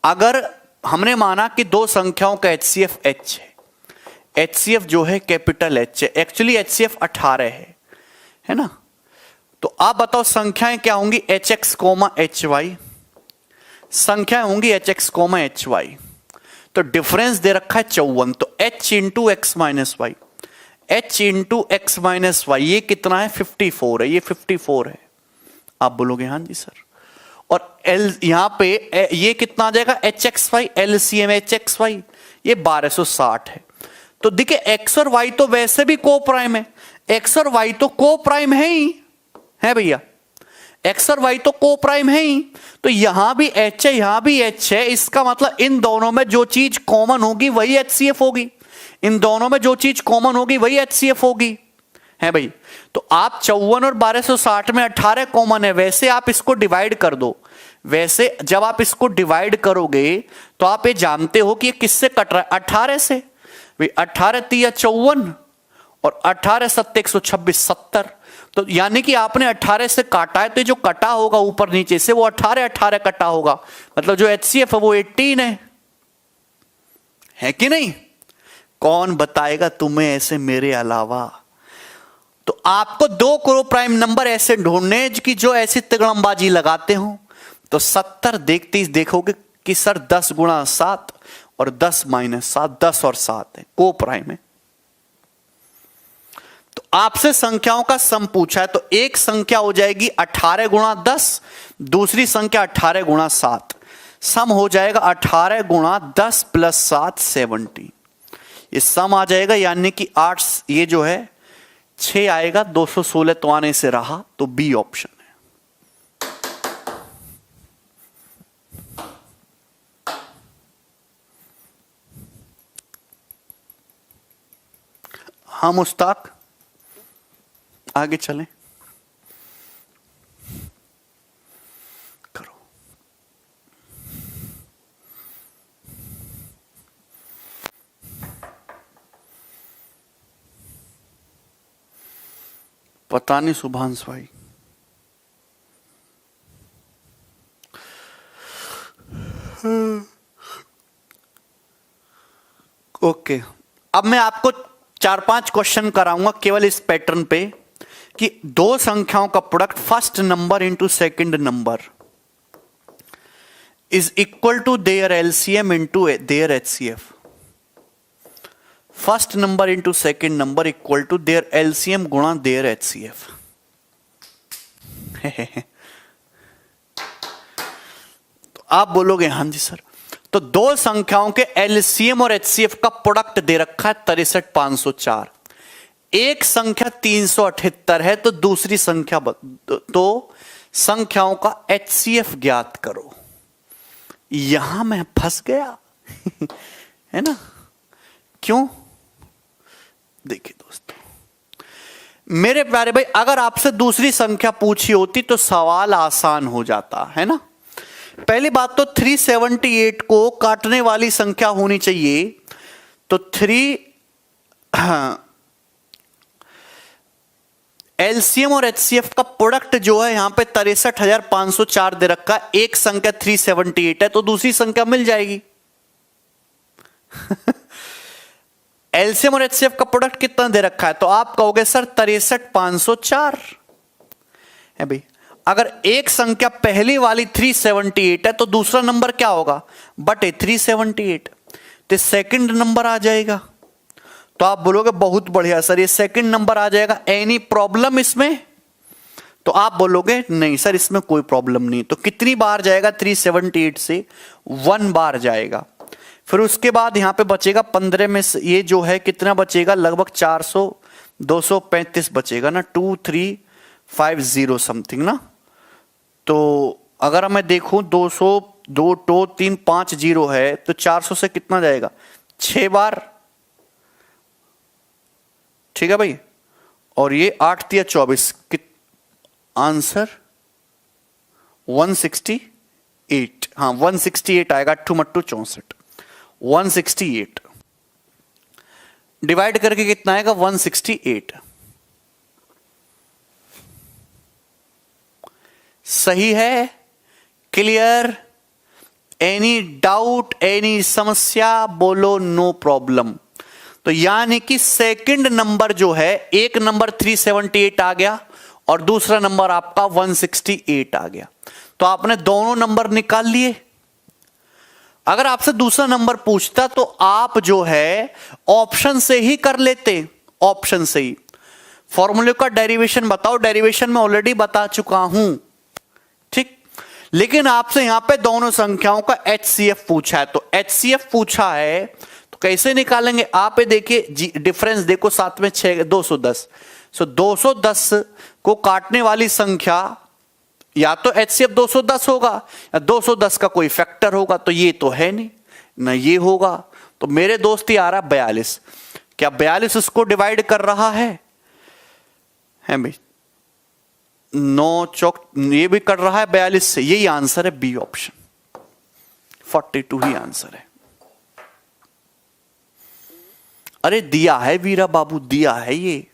अगर हमने माना कि दो संख्याओं का एचसीएफ एच है, एचसीएफ जो है कैपिटल एच है, एक्चुअली एचसीएफ 18 है ना? तो आप बताओ संख्याएं क्या होंगी? H X comma H Y, संख्याएं होंगी H X comma H Y. तो डिफरेंस दे रखा है 54, तो H into X minus Y, H into X minus Y, ये कितना है? 54 है, ये 54 है। आप बोलोगे हाँ जी सर। और एल यहां पे ये कितना आ जाएगा? H X Y, LCM H X Y, ये 1260 है। तो देखिए एक्स और वाई तो वैसे भी को प्राइम है, एक्स और वाई तो को प्राइम है ही, है भैया, एक्स और वाई तो को प्राइम है ही। तो यहां भी एच है, यहां भी एच है, इसका मतलब इन दोनों में जो चीज कॉमन होगी वही एचसीएफ होगी, इन दोनों में जो चीज कॉमन होगी वही एचसीएफ होगी, है भाई। तो आप 54 और 1260 में 18 कॉमन है, वैसे आप इसको डिवाइड कर दो। वैसे जब आप इसको डिवाइड करोगे तो आप ये जानते हो कि ये किससे कट रहा है? 18 से। भाई 18 तिया 54 और 18 सत्ते 126, 70। तो यानी कि आपने 18 से काटा है, तो जो कटा होगा ऊपर नीचे से वो 18 कटा होगा, मतलब जो एचसीएफ है वो 18 है कि नहीं? कौन बताएगा तुम्हें ऐसे मेरे अलावा? तो आपको दो को प्राइम नंबर ऐसे ढूंढने की जो ऐसी तिगड़मबाजी लगाते हो। तो 70 देखते ही देखोगे कि सर 10 गुणा 7 और 10 माइनस 7, 10 और 7 है, को प्राइम है। तो आपसे संख्याओं का सम पूछा है, तो एक संख्या हो जाएगी 18 गुणा 10, दूसरी संख्या 18 गुणा 7, सम हो जाएगा 18 गुणा 10 प्लस 7 70। ये सम आ जाएगा, यानी कि 8, ये जो है 6 आएगा, 216 तो आने से रहा, तो बी ऑप्शन है। हाँ मुश्ताक, आगे चलें, करो। पता नहीं सुभांश भाई, ओके। अब मैं आपको 4-5 क्वेश्चन कराऊंगा केवल इस पैटर्न पे कि दो संख्याओं का product first number into second number is equal to their LCM into their HCF. First number into second number equal to their LCM गुणा देयर एचसीएफ। तो आप बोलोगे हाँ जी सर। तो दो संख्याओं के एलसीएम और एचसीएफ का प्रोडक्ट दे रखा है 63,504। एक संख्या 378 है, तो दूसरी संख्या तो संख्याओं का एचसीएफ ज्ञात करो। यहां मैं फंस गया है ना? क्यों? देखिए दोस्तों मेरे प्यारे भाई, अगर आपसे दूसरी संख्या पूछी होती तो सवाल आसान हो जाता है ना। पहली बात तो 378 को काटने वाली संख्या होनी चाहिए, तो 3 एलसीएम और एचसीएफ का प्रोडक्ट जो है यहां पे 63,504 दे रखा है। एक संख्या 378 है, तो दूसरी संख्या मिल जाएगी। एलसीएम और एचसीएफ का प्रोडक्ट कितना दे रखा है, तो आप कहोगे सर 63,504 है भाई। अगर एक संख्या पहली वाली 378 है, तो दूसरा नंबर क्या होगा? बटे 378, तो सेकंड नंबर आ जाएगा। तो आप बोलोगे बहुत बढ़िया सर, ये सेकंड नंबर आ जाएगा, एनी प्रॉब्लम इसमें? तो आप बोलोगे नहीं सर इसमें कोई प्रॉब्लम नहीं। तो कितनी बार जाएगा 378 से? 1 बार जाएगा। फिर उसके बाद यहां पे बचेगा 15 में से ये जो है कितना बचेगा? लगभग 235 बचेगा ना, 2350 समथिंग ना। तो अगर मैं देखूं 2 2 3 5 0 है तो 400 से कितना जाएगा 6 बार, ठीक है भाई। और ये 8 तिया 24, आंसर 168। हाँ 168 आएगा, 8 मट्टू 64, 168 डिवाइड करके कितना आएगा 168। सही है, क्लियर, एनी डाउट, एनी समस्या, बोलो नो प्रॉब्लम। तो यानी कि सेकंड नंबर जो है, एक नंबर 378 आ गया और दूसरा नंबर आपका 168 आ गया। तो आपने दोनों नंबर निकाल लिए। अगर आपसे दूसरा नंबर पूछता तो आप जो है ऑप्शन से ही कर लेते, ऑप्शन से ही। फॉर्मूले का डेरिवेशन बताओ, डेरिवेशन में ऑलरेडी बता चुका हूं, ठीक। लेकिन आपसे यहां पे दोनों संख्याओं का HCF पूछा है, तो HCF पूछा है तो कैसे निकालेंगे आप? ये देखिए डिफरेंस देखो, साथ में 6 210, सो 210 को काटने वाली संख्या या तो HCF 210 होगा या 210 का कोई फैक्टर होगा, तो ये तो है नहीं ना, ये होगा। तो मेरे दोस्त ये आ रहा 42, क्या 42 इसको डिवाइड कर रहा है भाई? 9 चौक ये भी कर रहा है 42 से, यही आंसर है बी ऑप्शन, 42 ही आंसर है। अरे दिया है वीरा बाबू, दिया है। ये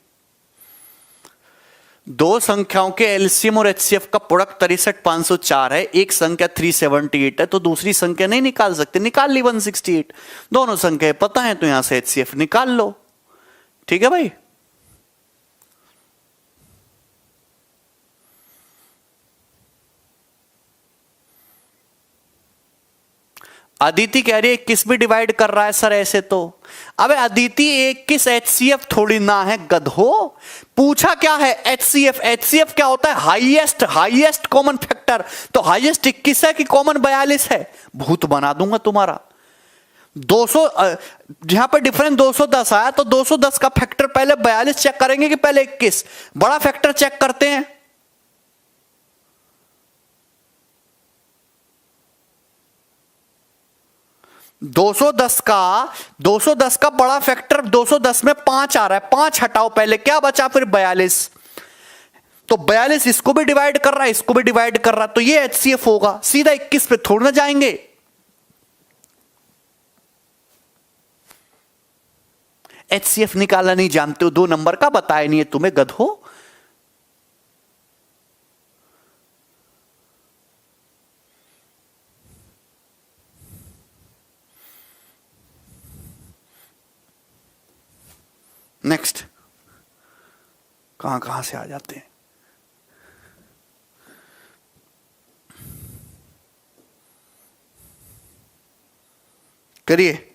दो संख्याओं के एलसीएम और एचसीएफ का प्रोडक्ट 63,504 है, एक संख्या 378 है, तो दूसरी संख्या नहीं निकाल सकते, निकाल ली 168। दोनों संख्या पता है तो यहां से एचसीएफ निकाल लो, ठीक है भाई। अदिति कह रही है 21 भी डिवाइड कर रहा है सर ऐसे तो। अबे अदिति 21 एचसीएफ थोड़ी ना है गधो, पूछा क्या है एचसीएफ। एचसीएफ क्या होता है? Highest common factor. तो हाईएस्ट 21 है कि कॉमन 42 है? भूत बना दूंगा तुम्हारा। 200 जहां पर डिफरेंस 210 आया तो 210 का फैक्टर पहले 42 चेक करेंगे कि पहले 21? बड़ा फैक्टर चेक करते हैं। दो सौ दस का बड़ा फैक्टर 210 में 5 आ रहा है, 5 हटाओ पहले, क्या बचा फिर 42। तो 42 इसको भी डिवाइड कर रहा है, इसको भी डिवाइड कर रहा है, तो ये एचसीएफ होगा। सीधा 21 पे थोड़ा ना जाएंगे। एचसीएफ निकालना नहीं जानते हो, 2 नंबर का बताया नहीं है तुम्हें गधो। नेक्स्ट, कहां से आ जाते हैं। करिए।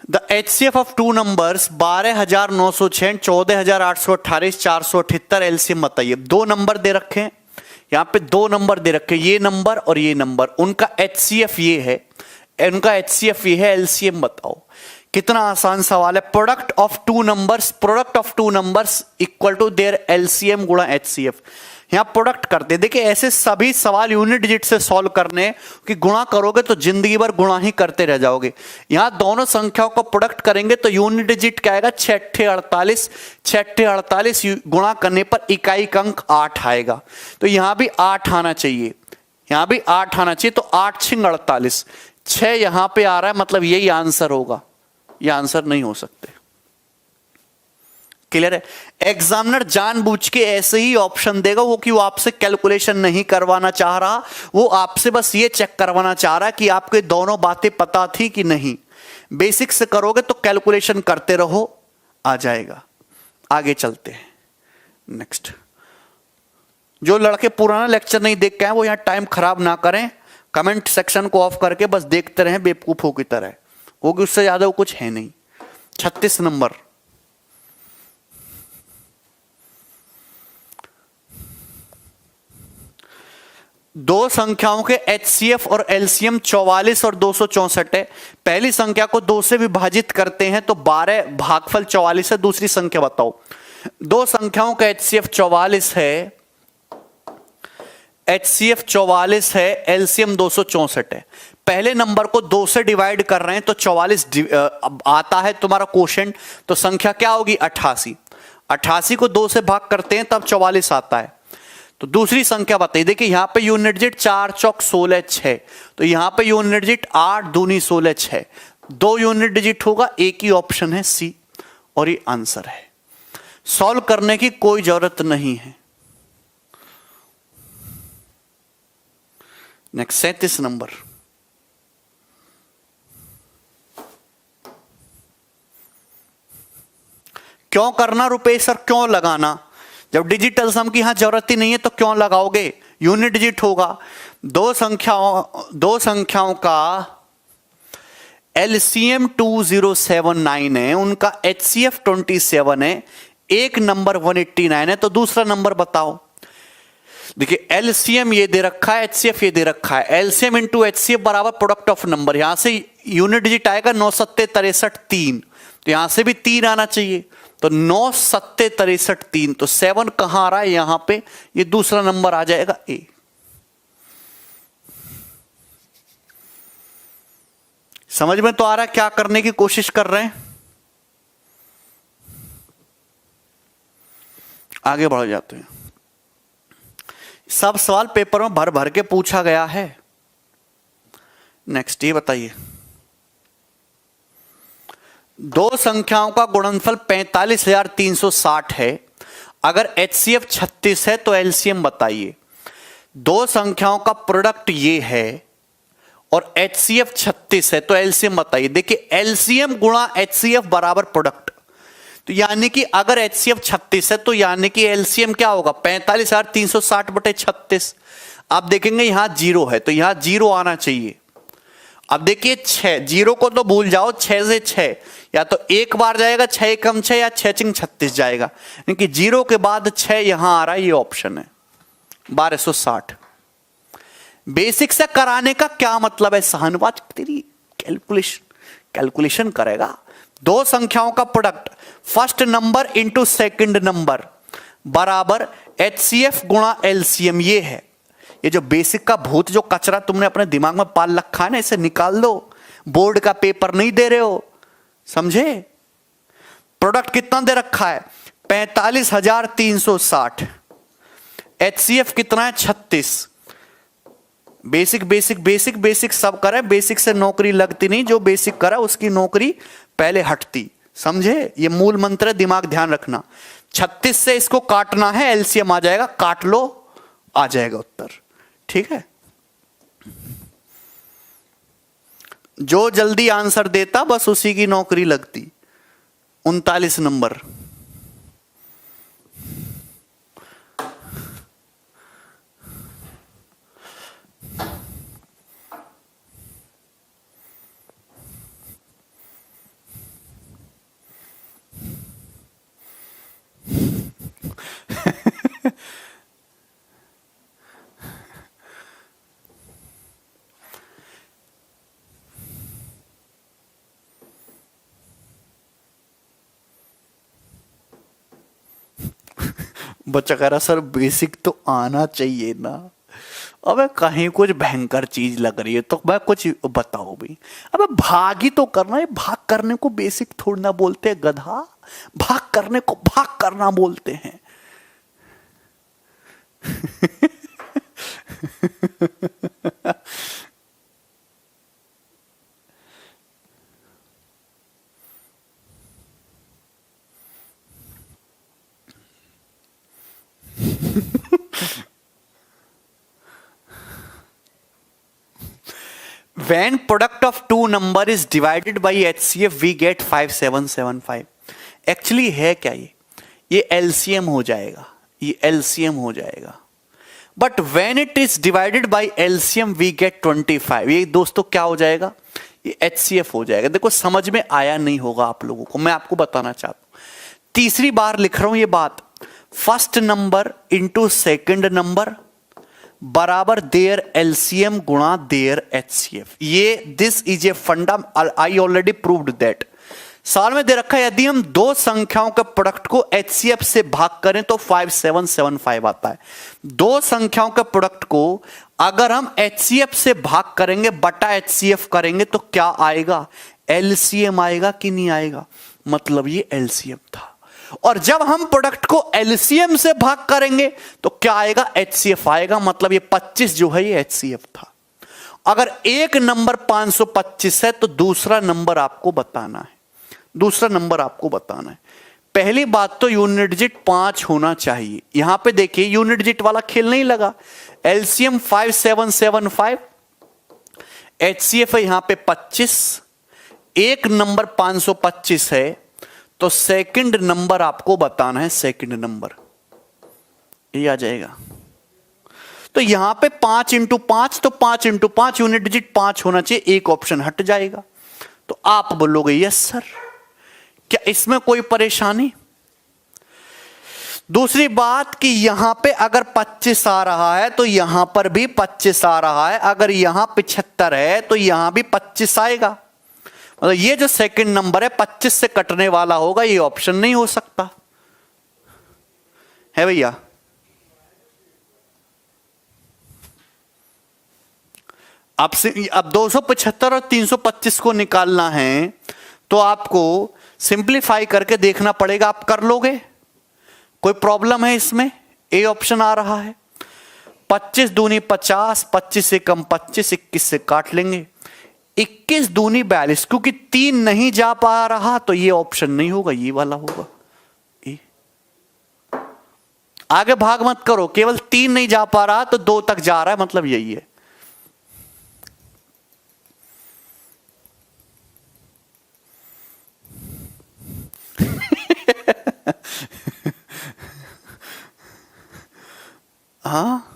The HCF of two numbers 12,906, 14,828, 478 LCM बताइए। 2 नंबर दे रखे हैं, यहां पे 2 नंबर दे रखे हैं, ये नंबर और ये नंबर, उनका HCF ये है, उनका HCF ये है, एलसीएम बताओ। कितना आसान सवाल है। Product of two numbers equal to their LCM गुणा HCF। यहां प्रोडक्ट करते, देखिए ऐसे सभी सवाल यूनिट डिजिट से सॉल्व करने कि गुणा करोगे तो जिंदगी भर गुणा ही करते रह जाओगे। यहां दोनों संख्याओं को प्रोडक्ट करेंगे तो यूनिट डिजिट क्या आएगा? 6 48 गुणा करने पर इकाई का अंक 8 आएगा। तो यहां भी 8 आना चाहिए, यहां भी 8 आना चाहिए। तो 8 6 48, 6 यहां पे आ रहा है, मतलब यही आंसर होगा, यह आंसर नहीं हो सकते। क्लियर है? एग्जामिनर जानबूझ के ऐसे ही ऑप्शन देगा वो, कि वो आपसे कैलकुलेशन नहीं करवाना चाह रहा, वो आपसे बस ये चेक करवाना चाह रहा कि आपके दोनों बातें पता थी कि नहीं। बेसिक से करोगे तो कैलकुलेशन करते रहो, आ जाएगा। आगे चलते हैं। नेक्स्ट, जो लड़के पुराना लेक्चर नहीं देख के आए वो यहां टाइम खराब ना करें, कमेंट सेक्शन को ऑफ करके बस देखते रहें बेवकूफों की तरह, क्योंकि उससे ज्यादा वो कुछ है नहीं। 36 नंबर, दो संख्याओं के HCF और LCM 44 और 264 है। पहली संख्या को 2 से विभाजित करते हैं तो 12 भागफल 44 है। दूसरी संख्या बताओ। दो संख्याओं का HCF 44 है, HCF 44 है, LCM 264 है। पहले नंबर को 2 से डिवाइड कर रहे हैं तो 44 आता है तुम्हारा क्वोशेंट, तो संख्या क्या होगी 88। 88 को 2 से भाग करते हैं तब 44 आता है। तो दूसरी संख्या बताइए। देखिए यहां पे यूनिट डिजिट 4 चौक 16 6, तो यहां पे यूनिट डिजिट 8 दूनी 16 6, 2 यूनिट डिजिट होगा, एक ही ऑप्शन है सी और ये आंसर है। सॉल्व करने की कोई जरूरत नहीं है। Next 37 number. क्यों करना रुपए सर, क्यों लगाना? जब डिजिटल सम की यहां जरूरत ही नहीं है तो क्यों लगाओगे? यूनिट डिजिट होगा। दो संख्याओं का LCM 2079 है, उनका HCF 27 है, एक नंबर 189 है, तो दूसरा नंबर बताओ। देखिए LCM ये दे रखा है, HCF ये दे रखा है। LCM इंटू HCF बराबर प्रोडक्ट ऑफ नंबर, यहां से यूनिट डिजिट आएगा 9 7 63 3, तो यहां से भी 3 आना चाहिए, तो 9 7 63 3, तो 7 कहां आ रहा है यहां पे, ये दूसरा नंबर आ जाएगा ए। समझ में तो आ रहा है क्या करने की कोशिश कर रहे हैं? आगे बढ़ जाते हैं। सब सवाल पेपर में भर भर के पूछा गया है। नेक्स्ट ये बताइए। दो संख्याओं का गुणनफल 45,360 है। अगर HCF 36 है तो LCM बताइए। दो संख्याओं का प्रोडक्ट ये है और HCF 36 है तो LCM बताइए। देखिए LCM गुणा HCF बराबर प्रोडक्ट, तो यानी कि अगर HCF 36 है तो यानी कि LCM क्या होगा 45,360 बटे 36। आप देखेंगे यहां 0 है तो यहां 0 आना चाहिए। अब देखिए 6, 0 को तो भूल जाओ, 6 से 6 या तो एक बार जाएगा 6 कम 6 या 6 चिंग 36 जाएगा, क्योंकि 0 के बाद 6 यहां आ रहा है, ये ऑप्शन है 1260। बेसिक से कराने का क्या मतलब है? सहनवाज तेरी कैलकुलेशन करेगा। दो संख्याओं का product first number into second number बराबर HCF गुणा LCM, ये है। ये जो बेसिक का भूत जो कचरा तुमने अपने दिमाग में पाल रखा है ना, इसे निकाल दो। बोर्ड का पेपर नहीं दे रहे हो, समझे? प्रोडक्ट कितना दे रखा है 45,360, HCF कितना है 36। बेसिक बेसिक बेसिक बेसिक सब करे, बेसिक से नौकरी लगती नहीं, जो बेसिक करा उसकी नौकरी पहले हटती, समझे? ये मूल मंत्र है, दिमाग ध्यान रखना। 36 से इसको काटना है, LCM आ जाएगा, काट लो, आ जाएगा उत्तर। ठीक है, जो जल्दी आंसर देता बस उसी की नौकरी लगती। 39 नंबर। बच्चा कह रहा सर बेसिक तो आना चाहिए ना। अबे कहीं कुछ भयंकर चीज लग रही है तो मैं कुछ बताओ भी। अबे भाग ही तो करना है, भाग करने को बेसिक थोड़ी ना बोलते हैं गधा, भाग करने को भाग करना बोलते हैं। When product of two number is divided by HCF we get 5775। Actually है क्या ये LCM हो जाएगा, ये LCM हो जाएगा। But when it is divided by LCM we get 25। ये दोस्तों क्या हो जाएगा? ये HCF हो जाएगा। देखो समझ में आया नहीं होगा आप लोगों को, मैं आपको बताना चाहता हूं, तीसरी बार लिख रहा हूं ये बात। First number into second number बराबर देयर एलसीएम गुणा देयर एचसीएफ। ये दिस इज ए फंडा, आई ऑलरेडी प्रूव्ड दैट। सवाल में दे रखा है यदि हम दो संख्याओं के प्रोडक्ट को एचसीएफ से भाग करें तो 5775 आता है। दो संख्याओं के प्रोडक्ट को अगर हम एचसीएफ से भाग करेंगे बटा एचसीएफ करेंगे तो क्या आएगा, एलसीएम आएगा कि नहीं आएगा, मतलब ये एलसीएम था। और जब हम प्रोडक्ट को एलसीएम से भाग करेंगे तो क्या आएगा, एचसीएफ आएगा, मतलब ये 25 जो है ये एचसीएफ था। अगर एक नंबर 525 है तो दूसरा नंबर आपको बताना है, दूसरा नंबर आपको बताना है। पहली बात तो यूनिट डिजिट 5 होना चाहिए। यहां पे देखिए यूनिट डिजिट वाला खेल नहीं लगा, एलसीएम 5775, एचसीएफ है यहां पे 25, एक नंबर 525 है तो सेकंड नंबर आपको बताना है, सेकंड नंबर ये आ जाएगा। तो यहां पे 5 इंटू 5, तो 5 इंटू 5 यूनिट डिजिट 5 होना चाहिए, एक ऑप्शन हट जाएगा। तो आप बोलोगे यस सर, क्या इसमें कोई परेशानी? दूसरी बात कि यहां पे अगर 25 आ रहा है तो यहां पर भी 25 आ रहा है, अगर यहां 75 है तो यहां भी 25 आएगा, मतलब ये जो सेकंड नंबर है 25 से कटने वाला होगा, ये ऑप्शन नहीं हो सकता है भैया। अब 275 और 325 को निकालना है तो आपको सिंप्लीफाई करके देखना पड़ेगा, आप कर लोगे? कोई प्रॉब्लम है इसमें? ए ऑप्शन आ रहा है। 25 दूनी 50, 25 से कम 25, 21 से काट लेंगे, 21 दूनी 42, क्योंकि 3 नहीं जा पा रहा तो ये ऑप्शन नहीं होगा, ये वाला होगा। ए आगे भाग मत करो, केवल 3 नहीं जा पा रहा तो 2 तक जा रहा है, मतलब यही है। हाँ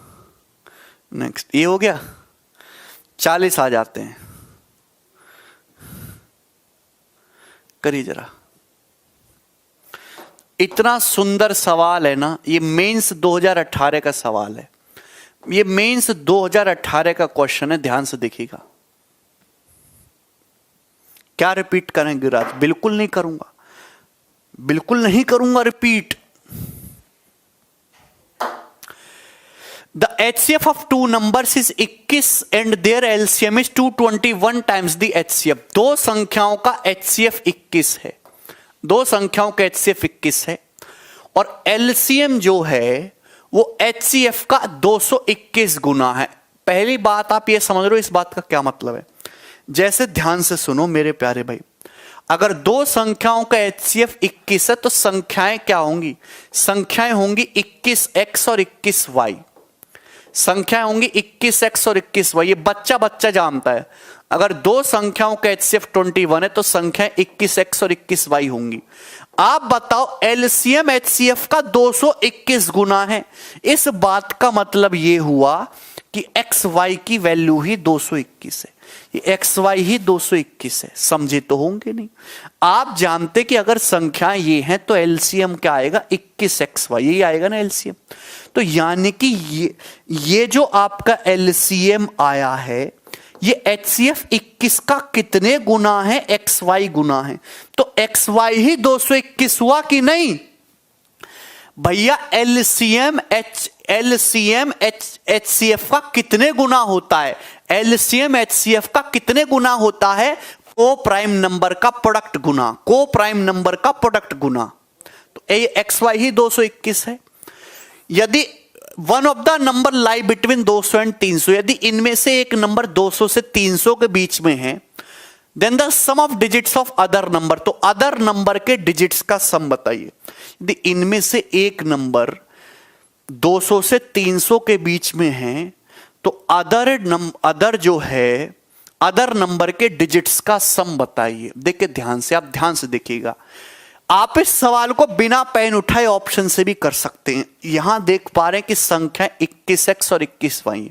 नेक्स्ट ये हो गया, 40 आ जाते हैं, करिए जरा। इतना सुंदर सवाल है ना, ये मेंस 2018 का सवाल है, ये मेंस 2018 का क्वेश्चन है, ध्यान से देखिएगा। क्या रिपीट करेंगे राज? बिल्कुल नहीं करूंगा, बिल्कुल नहीं करूंगा repeat. The HCF of two numbers is 21 and their LCM is 221 times the HCF। दो संख्याओं का HCF 21 है, दो संख्याओं का HCF 21 है और LCM जो है वो HCF का 221 गुना है। पहली बात आप ये समझ रहे हो इस बात का क्या मतलब है? जैसे ध्यान से सुनो मेरे प्यारे भाई, अगर दो संख्याओं का HCF 21 है तो संख्याएं क्या होंगी? संख्याएं होंगी 21x और 21y। संख्याएं होंगी 21x और 21y, ये बच्चा बच्चा जानता है। अगर दो संख्याओं का HCF 21 है तो संख्याएं 21x और 21y होंगी। आप बताओ LCM HCF का 221 गुना है, इस बात का मतलब ये हुआ कि XY की वैल्यू ही 221 है, ये XY ही 221 है। समझे तो होंगे नहीं? आप जानते कि अगर संख्याएं ये हैं तो LCM क्या आएगा? 21XY, यही आएगा ना LCM। तो यानी कि ये जो आपका LCM आया है ये HCF 21 का कितने गुना है? XY गुना है। तो XY ही 221 हुआ कि नहीं भैया? LCM HCF का कितने गुना होता है? LCM HCF का कितने गुना होता है? को प्राइम नंबर का प्रोडक्ट गुना, को प्राइम नंबर का प्रोडक्ट गुना। तो XY ही 221 है। यदि one of the number lie between 200 and 300, यदि इनमें से एक नंबर 200 से 300 के बीच में है, then the sum of digits of other number, तो अदर नंबर के डिजिट्स का सम बताइए। यदि इनमें से एक नंबर 200 से 300 के बीच में है तो अदर जो है अदर नंबर के डिजिट्स का सम बताइए। देखिए ध्यान से, आप ध्यान से देखिएगा। आप इस सवाल को बिना पेन उठाए ऑप्शन से भी कर सकते हैं। यहां देख पा रहे हैं कि संख्या 21x और 21y है।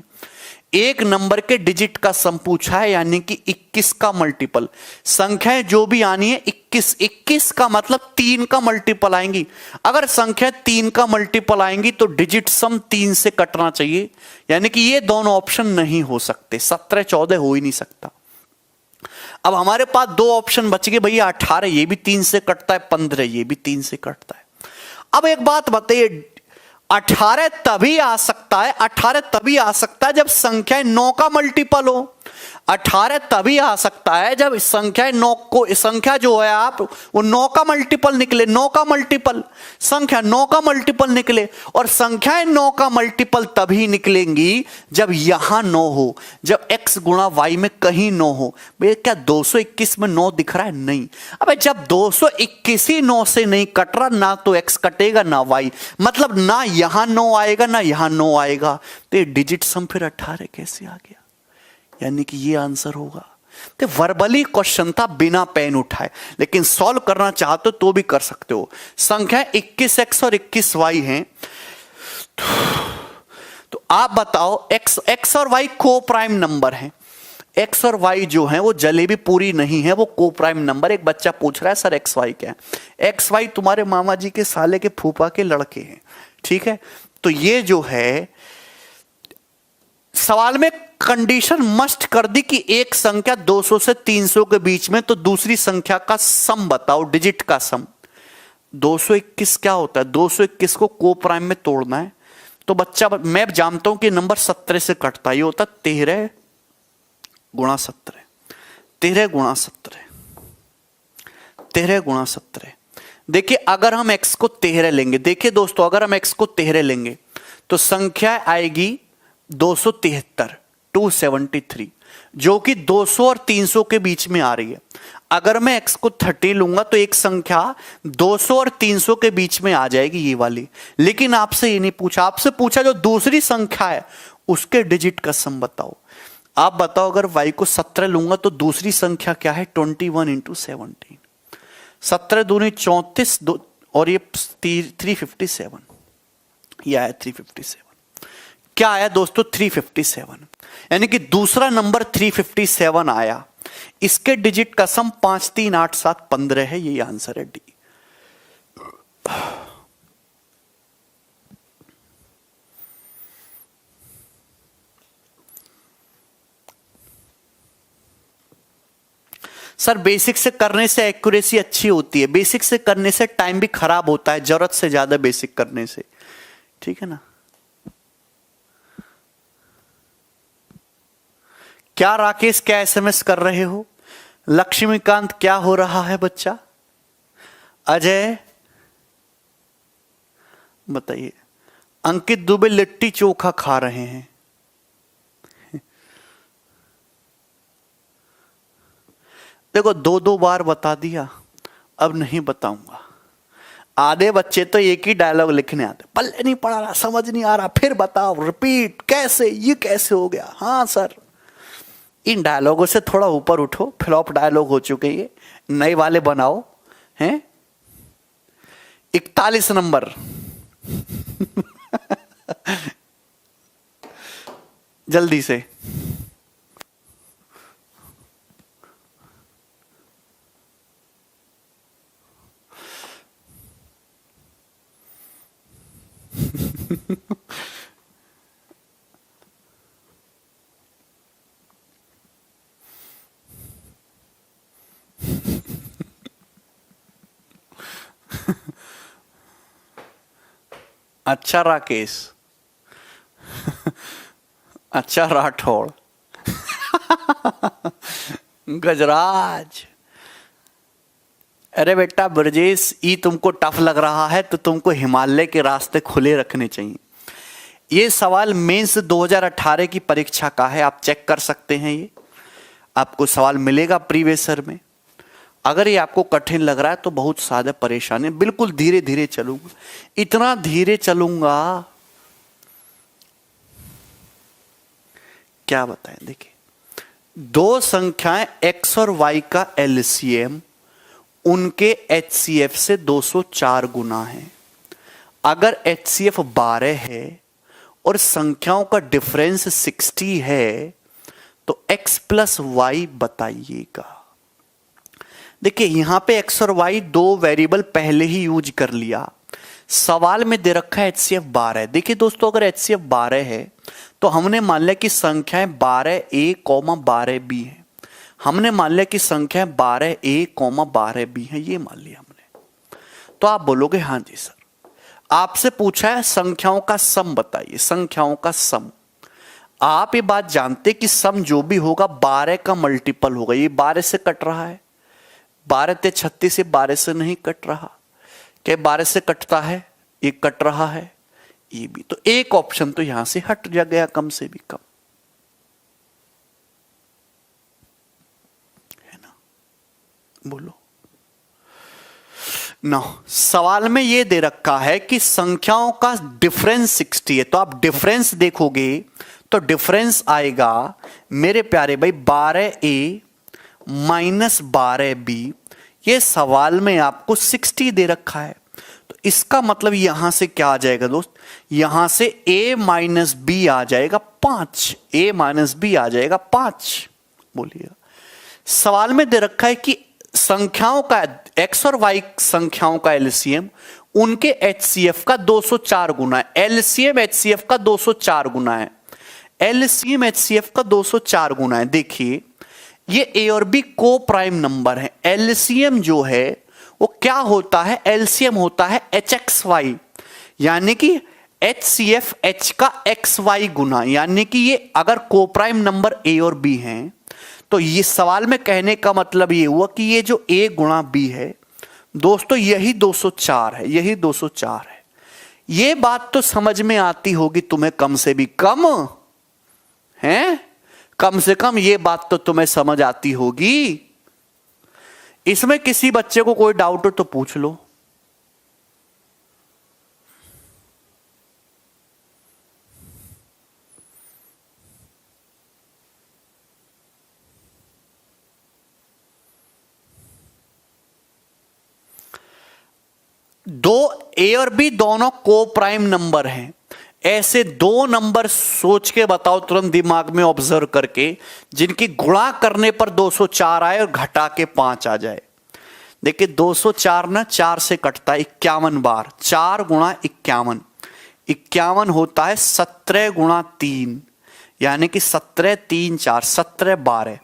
एक नंबर के डिजिट का सम पूछा है, यानी कि 21 का मल्टीपल। संख्याएं जो भी आनी है 21, 21 का मतलब 3 का मल्टीपल आएंगी। अगर संख्या 3 का मल्टीपल आएंगी तो डिजिट सम 3 से कटना चाहिए, यानी कि ये दोनों ऑप्शन नहीं हो सकते। 17 14 हो ही नहीं सकता। अब हमारे पास दो ऑप्शन बच गए भैया, 18 ये भी 3 से कटता है, 15 ये भी 3 से कटता है। अब एक बात बताइए, 18 तभी आ सकता है, 18 तभी आ सकता है जब संख्या 9 का मल्टीपल हो। 18 तभी आ सकता है जब संख्या 9 को, संख्या जो है आप वो 9 का मल्टीपल निकले, 9 का मल्टीपल, संख्या 9 का मल्टीपल निकले। और संख्याएं 9 का मल्टीपल तभी निकलेंगी जब यहां 9 हो, जब x गुणा y में कहीं 9 हो। भैया क्या 221 में 9 दिख रहा है? नहीं। अबे जब 221 ही 9 से नहीं कट रहा, ना तो x कटेगा ना y, मतलब ना यहां 9 आएगा ना यहां 9 आएगा, तो ये डिजिट सम फिर 18 कैसे आ गया? यानी कि ये आंसर होगा। तो वर्बली क्वेश्चन था बिना पेन उठाए, लेकिन सॉल्व करना चाहते हो तो भी कर सकते हो। संख्या 21x और 21y हैं, तो आप बताओ x और y को प्राइम नंबर हैं। x और y जो है वो जलेबी पूरी नहीं है, वो को प्राइम नंबर। एक बच्चा पूछ रहा है सर xy क्या है? xy तुम्हारे मामा जी के साले के फूफा के लड़के हैं, ठीक है। तो ये जो है सवाल में कंडीशन मस्ट कर दी कि एक संख्या 200 से 300 के बीच में, तो दूसरी संख्या का सम बताओ, डिजिट का सम। 221 क्या होता है? 221 को को प्राइम में तोड़ना है, तो बच्चा, मैं जानता हूं कि नंबर 17 से कटता है, ये होता 13 गुणा 17, 13 गुणा 17, 13 गुणा 17। देखिए अगर हम x को 13 लेंगे, देखिए दोस्तों अगर हम x को 13 लेंगे तो संख्या आएगी 273, 273, जो कि 200 और 300 के बीच में आ रही है। अगर मैं x को 30 लूंगा तो एक संख्या 200 और 300 के बीच में आ जाएगी, ये वाली। लेकिन आपसे ये नहीं पूछा, आपसे पूछा जो दूसरी संख्या है उसके डिजिट का सम बताओ। आप बताओ अगर y को 17 लूंगा तो दूसरी संख्या क्या है? 21 इंटू 17, 17 दूनी 34, और ये 357, ये आया 357। क्या आया दोस्तों? 357, यानी कि दूसरा नंबर 357 आया। इसके डिजिट का सम 5 3 8 7 15 है, यही आंसर है डी। सर बेसिक से करने से एक्यूरेसी अच्छी होती है, बेसिक से करने से टाइम भी खराब होता है, जरूरत से ज्यादा बेसिक करने से, ठीक है ना। क्या राकेश, क्या एसएमएस कर रहे हो? लक्ष्मीकांत, क्या हो रहा है बच्चा? अजय बताइए। अंकित दुबे लिट्टी चोखा खा रहे हैं। देखो 2 बार बता दिया, अब नहीं बताऊंगा। आधे बच्चे तो एक ही डायलॉग लिखने आते, पल्ले नहीं पड़ा रहा, समझ नहीं आ रहा, फिर बताओ, रिपीट, कैसे, ये कैसे हो गया? हाँ सर, इन डायलॉगों से थोड़ा ऊपर उठो, फ्लॉप डायलॉग हो चुके ये, नए वाले बनाओ हैं। 41 नंबर जल्दी से। अच्छा राकेश, अच्छा राठौड़, गजराज। अरे बेटा ब्रजेश, ये तुमको टफ लग रहा है तो तुमको हिमालय के रास्ते खुले रखने चाहिए। ये सवाल मेंस 2018 की परीक्षा का है, आप चेक कर सकते हैं, ये आपको सवाल मिलेगा प्रीवियसर में। अगर ये आपको कठिन लग रहा है तो बहुत सादा परेशानी, बिल्कुल धीरे धीरे चलूंगा, इतना धीरे चलूंगा क्या बताएं। देखिए दो संख्याएं x और y का एलसीएम उनके HCF से 204 गुना है। अगर HCF 12 है और संख्याओं का डिफरेंस 60 है तो x प्लस वाई बताइएगा। देखिए यहां पे x और y दो वेरिएबल पहले ही यूज कर लिया। सवाल में दे रखा है HCF 12। देखिए दोस्तों, अगर HCF 12 है तो हमने मान लिया कि संख्याएं 12A, 12B है। हमने मान लिया कि संख्या 12A, 12B है, ये मान लिया हमने। तो आप बोलोगे हाँ जी सर। आपसे पूछा है संख्याओं का सम बताइए, संख्याओं का सम। आप ये बात जानते कि सम जो भी होगा 12 का मल्टीपल होगा। ये 12 से कट रहा है, 12 ते 36 से 12 से नहीं कट रहा। क्या 12 से कटता है? ये कट रहा है, ये भी। तो एक ऑप्शन तो यहां से हट जा गया, कम से भी कम, है ना? बोलो। नौ सवाल में ये दे रखा है कि संख्याओं का डिफरेंस 60 है। तो आप डिफरेंस देखोगे तो डिफरेंस आएगा मेरे प्यारे भाई 12A माइनस 12B। ये सवाल में आपको 60 दे रखा है, तो इसका मतलब यहां से क्या आ जाएगा दोस्त? यहां से A माइनस बी आ जाएगा 5। A माइनस बी आ जाएगा 5। बोलिएगा। सवाल में दे रखा है कि संख्याओं का x और y संख्याओं का एलसीएम उनके HCF का 204 गुना है। एलसीएम HCF का 204 गुना है। एलसीएम HCF का 204 गुना है। देखिए ये A और B को प्राइम नंबर है। एलसीएम जो है वो क्या होता है? एलसीएम होता है HXY, यानी कि HCF H का XY गुना। यानी कि ये अगर को प्राइम नंबर A और B हैं तो ये सवाल में कहने का मतलब ये हुआ कि ये जो A गुणा B है दोस्तों, यही 204 है, यही 204 है। ये बात तो समझ में आती होगी तुम्हें, कम से भी कम है, कम से कम ये बात तो तुम्हें समझ आती होगी। इसमें किसी बच्चे को कोई डाउट हो तो पूछ लो। दो A और B दोनों को प्राइम नंबर हैं। ऐसे दो नंबर सोच के बताओ तुरंत दिमाग में ऑब्जर्व करके, जिनकी गुणा करने पर 204 आए और घटा के 5 आ जाए। देखिए 204 ना 4 से कटता है 51 बार। 4 गुणा 51, 51 होता है 17 गुणा 3, यानी कि 17 3 4 17 12,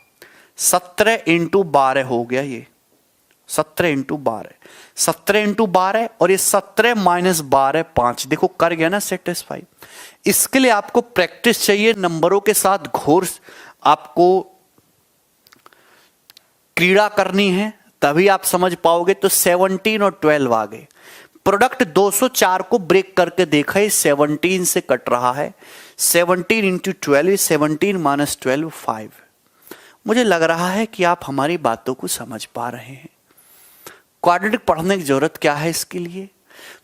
17 इंटू 12 हो गया। ये 17 इंटू 12, 17 इंटू 12 और ये 17 माइनस 12 5। देखो कर गया ना सेटिस्फाई। इसके लिए आपको प्रैक्टिस चाहिए, नंबरों के साथ घोर आपको क्रीड़ा करनी है, तभी आप समझ पाओगे। तो 17 और 12 आ गए। प्रोडक्ट 204 को ब्रेक करके देखा, 17 से कट रहा है। 17 इंटू 12, 17 माइनस 12 5। मुझे लग रहा है कि आप हमारी बातों को समझ पा रहे हैं। क्वाड्रेटिक पढ़ने की जरूरत क्या है इसके लिए?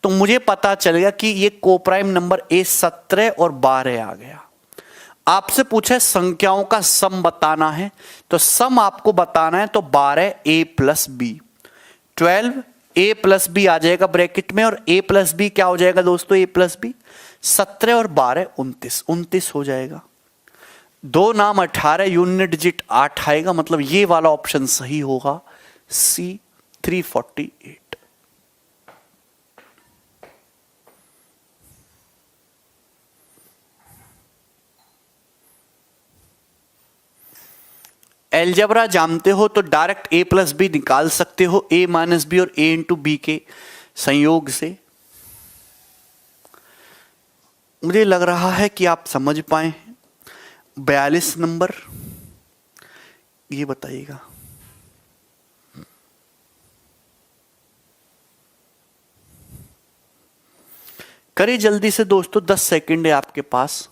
तो मुझे पता चल गया कि ये कोप्राइम नंबर A 17 और 12 आ गया। आपसे पूछा है संख्याओं का सम बताना है, तो सम आपको बताना है तो 12A plus B, 12A plus B आ जाएगा ब्रैकेट में, और A प्लस बी क्या हो जाएगा दोस्तों? A प्लस बी 17 और 12 29, 29 हो जाएगा। दो नाम 18, यूनिट डिजिट 8 आएगा, मतलब ये वाला ऑप्शन सही होगा, C 348। एलजेब्रा जानते हो तो डायरेक्ट A प्लस बी निकाल सकते हो, A माइनस बी और A इंटू बी के संयोग से। मुझे लग रहा है कि आप समझ पाए हैं। 42 नंबर ये बताइएगा। करिए जल्दी से दोस्तों, 10 सेकंड है आपके पास।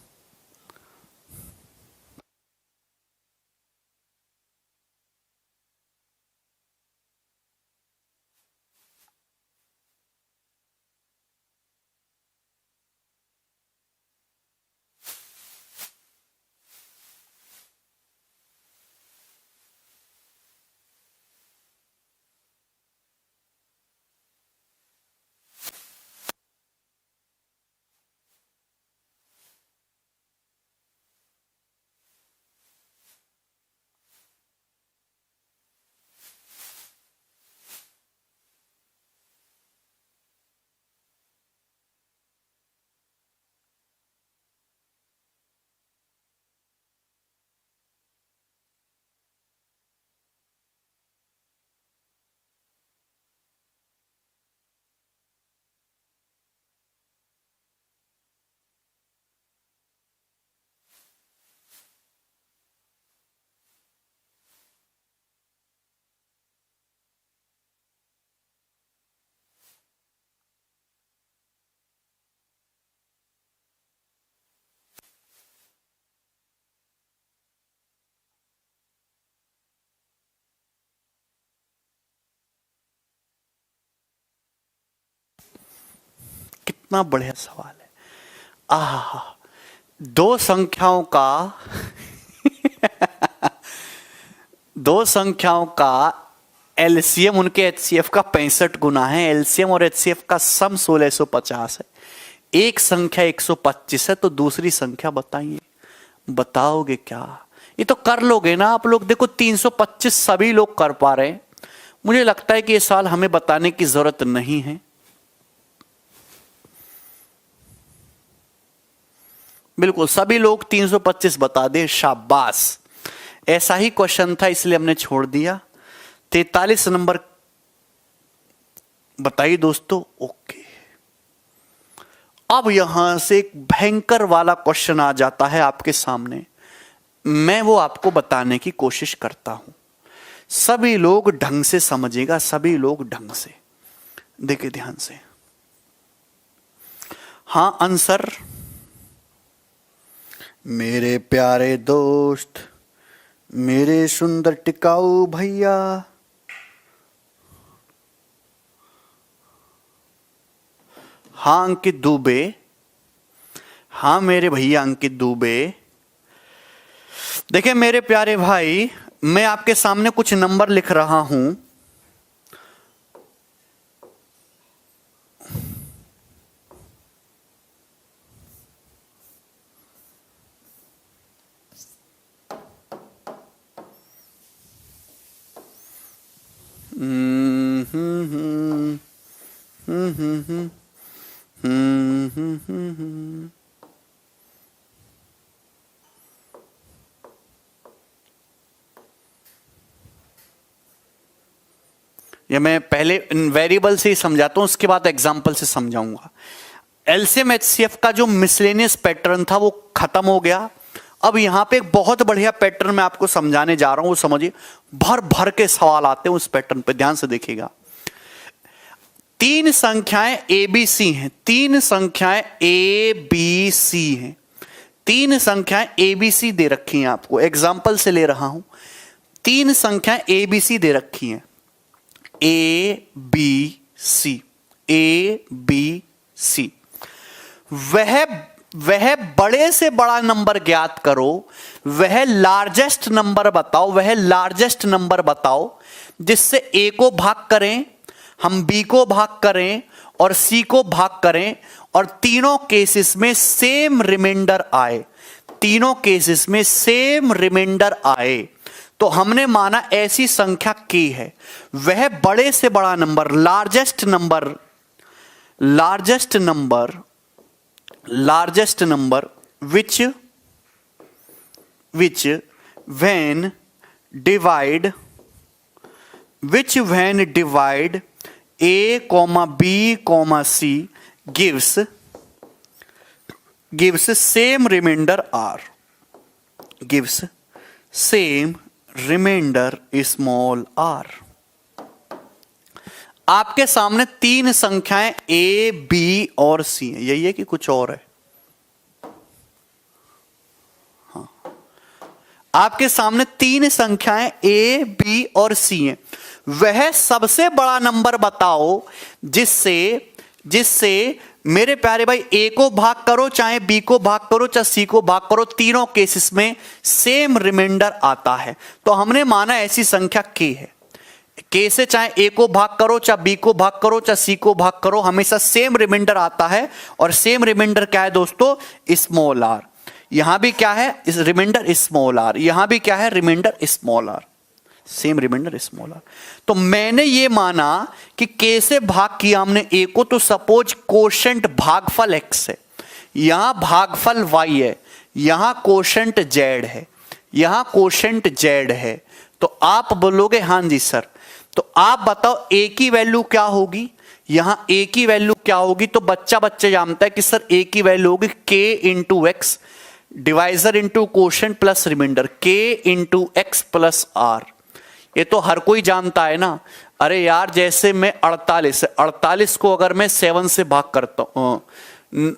कितना बढ़िया सवाल है। आहा, दो संख्याओं का दो संख्याओं का एलसीएम उनके एचसीएफ का 65 गुना है। एलसीएम और एचसीएफ का सम 1650 है। एक संख्या 125 है, तो दूसरी संख्या बताइए, बताओगे क्या? ये तो कर लोगे ना आप लोग। देखो 325 सभी लोग कर पा रहे हैं। मुझे लगता है कि ये सवाल हमें बताने की जरूरत नहीं है। बिल्कुल सभी लोग 325 बता दे, शाबाश। ऐसा ही क्वेश्चन था इसलिए हमने छोड़ दिया। 43 नंबर बताइए दोस्तों। ओके, अब यहां से एक भयंकर वाला क्वेश्चन आ जाता है आपके सामने। मैं वो आपको बताने की कोशिश करता हूं। सभी लोग ढंग से समझेगा, सभी लोग ढंग से देखिए ध्यान से। हां आंसर मेरे प्यारे दोस्त, मेरे सुंदर टिकाऊ भैया, हाँ अंकित दुबे, हाँ मेरे भैया अंकित दुबे। देखिए मेरे प्यारे भाई, मैं आपके सामने कुछ नंबर लिख रहा हूं। ये मैं पहले वेरिएबल से ही समझाता हूं, उसके बाद एग्जांपल से समझाऊंगा। एलसीएम एचसीएफ का जो मिसलेनियस पैटर्न था वो खत्म हो गया। अब यहां पे एक बहुत बढ़िया पैटर्न मैं आपको समझाने जा रहा हूं, वो समझिए। भर भर के सवाल आते हैं उस पैटर्न पे, ध्यान से देखिएगा। तीन संख्याएं ए बी सी हैं, तीन संख्याएं ए बी सी हैं, तीन संख्याएं ए बी सी दे रखी हैं आपको। एग्जाम्पल से ले रहा हूं। तीन संख्याएं ए बी सी दे रखी हैं, A B C, A B C. वह बड़े से बड़ा नंबर ज्ञात करो, वह लार्जेस्ट नंबर बताओ, वह लार्जेस्ट नंबर बताओ जिससे ए को भाग करें, हम बी को भाग करें और सी को भाग करें और तीनों केसेस में सेम रिमाइंडर आए, तीनों केसेस में सेम रिमाइंडर आए। तो हमने माना ऐसी संख्या की है। वह बड़े से बड़ा number, largest number, largest number, largest number which when divide a comma b comma c gives same remainder r, gives same remainder small r। आपके सामने तीन संख्याएं ए बी और सी हैं, यही है कि कुछ और है? हाँ, आपके सामने तीन संख्याएं ए बी और सी हैं। वह सबसे बड़ा नंबर बताओ जिससे मेरे प्यारे भाई ए को भाग करो, चाहे बी को भाग करो, चाहे सी को भाग करो, तीनों केसेस में सेम रिमाइंडर आता है। तो हमने माना ऐसी संख्या के है। के से चाहे ए को भाग करो, चाहे बी को भाग करो, चाहे सी को भाग करो, हमेशा सेम रिमाइंडर आता है। और सेम रिमाइंडर क्या है दोस्तों? Small R. यहां भी क्या है? इस रिमाइंडर स्मॉल आर। यहां भी क्या है? Remainder small R. Same remainder small R. तो मैंने ये माना कि के से भाग किया हमने ए को, तो सपोज कोशेंट भागफल एक्स है, यहां भागफल वाई है, यहां कोशेंट जेड है, यहां कोशेंट जेड है। तो आप बोलोगे हाँ जी सर, तो आप बताओ ए की वैल्यू क्या होगी? यहां ए की वैल्यू क्या होगी? तो बच्चा जानता है कि सर ए की वैल्यू होगी K into X, divisor into quotient plus remainder, K into X plus R. ये तो हर कोई जानता है ना। अरे यार, जैसे मैं 48 को अगर मैं 7 से भाग करता हूं,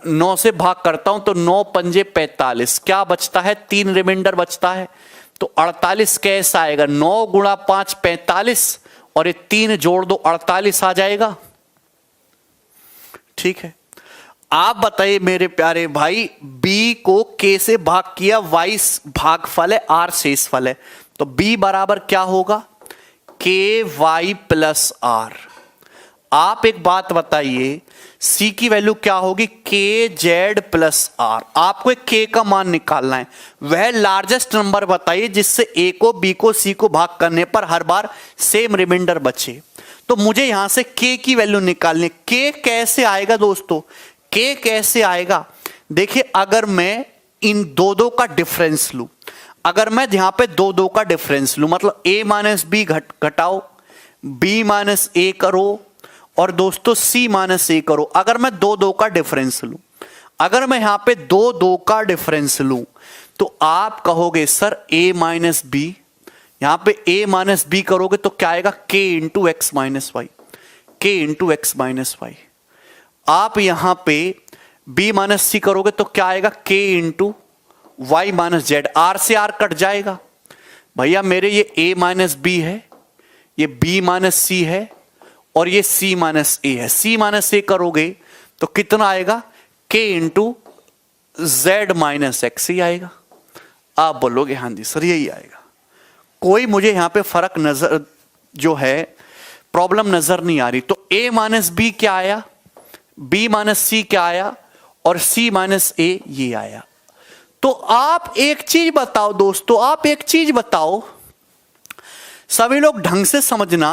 9 से भाग करता हूं, तो 9 पंजे 45, क्या बचता है? 3 रिमाइंडर बचता है। तो 48 कैसा आएगा? 9 गुणा 5 45, और ये 3 जोड़ दो 48 आ जाएगा। ठीक है। आप बताइए मेरे प्यारे भाई, b को k से भाग किया, y भागफल है, r शेषफल है, तो b बराबर क्या होगा, k y प्लस r। आप एक बात बताइए, c की वैल्यू क्या होगी, k z प्लस r। आपको एक k का मान निकालना है, वह लार्जेस्ट नंबर बताइए जिससे a को b को c को भाग करने पर हर बार सेम रिमाइंडर बचे। तो मुझे यहां से k की वैल्यू निकालनी। k कैसे आएगा दोस्तों, k कैसे आएगा, देखिए अगर मैं इन दो का डिफरेंस लूं, अगर मैं यहां पे दो का डिफरेंस लूं, मतलब a माइनस बी घटाओ, b माइनस a करो, और दोस्तों c माइनस a करो। अगर मैं दो का डिफरेंस लूं, अगर मैं यहां पे दो का डिफरेंस लूं, तो आप कहोगे सर a माइनस बी, यहां पे a माइनस बी करोगे तो क्या आएगा, k into X minus Y, k into X minus Y. आप यहां पे b माइनस सी करोगे तो क्या आएगा, k into Y minus Z, r से r कट जाएगा भैया मेरे, ये a माइनस बी है, ये b माइनस सी है, और ये c माइनस ए है। c माइनस ए करोगे तो कितना आएगा, k into Z minus X ही आएगा। आप बोलोगे हाँ जी सर यही आएगा, कोई मुझे यहां पे फर्क नजर जो है प्रॉब्लम नजर नहीं आ रही। तो a माइनस बी क्या आया, b माइनस सी क्या आया, और c माइनस ए ये आया। तो आप एक चीज बताओ दोस्तों, आप एक चीज बताओ, सभी लोग ढंग से समझना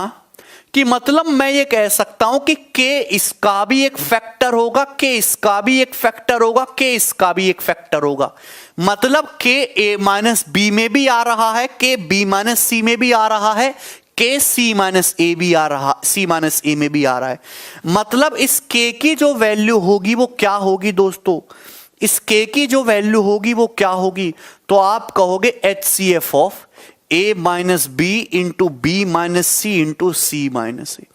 कि मतलब मैं ये कह सकता हूं कि k इसका भी एक फैक्टर होगा, k इसका भी एक फैक्टर होगा, k इसका भी एक फैक्टर होगा। मतलब k a माइनस बी में भी आ रहा है, k b माइनस सी में भी आ रहा है, k c माइनस ए भी आ रहा, c माइनस ए में भी आ रहा है। मतलब इस k की जो वैल्यू होगी वो क्या होगी दोस्तों, इस k की जो वैल्यू होगी वो क्या होगी, तो आप कहोगे HCF of a minus B into B minus C into C minus A,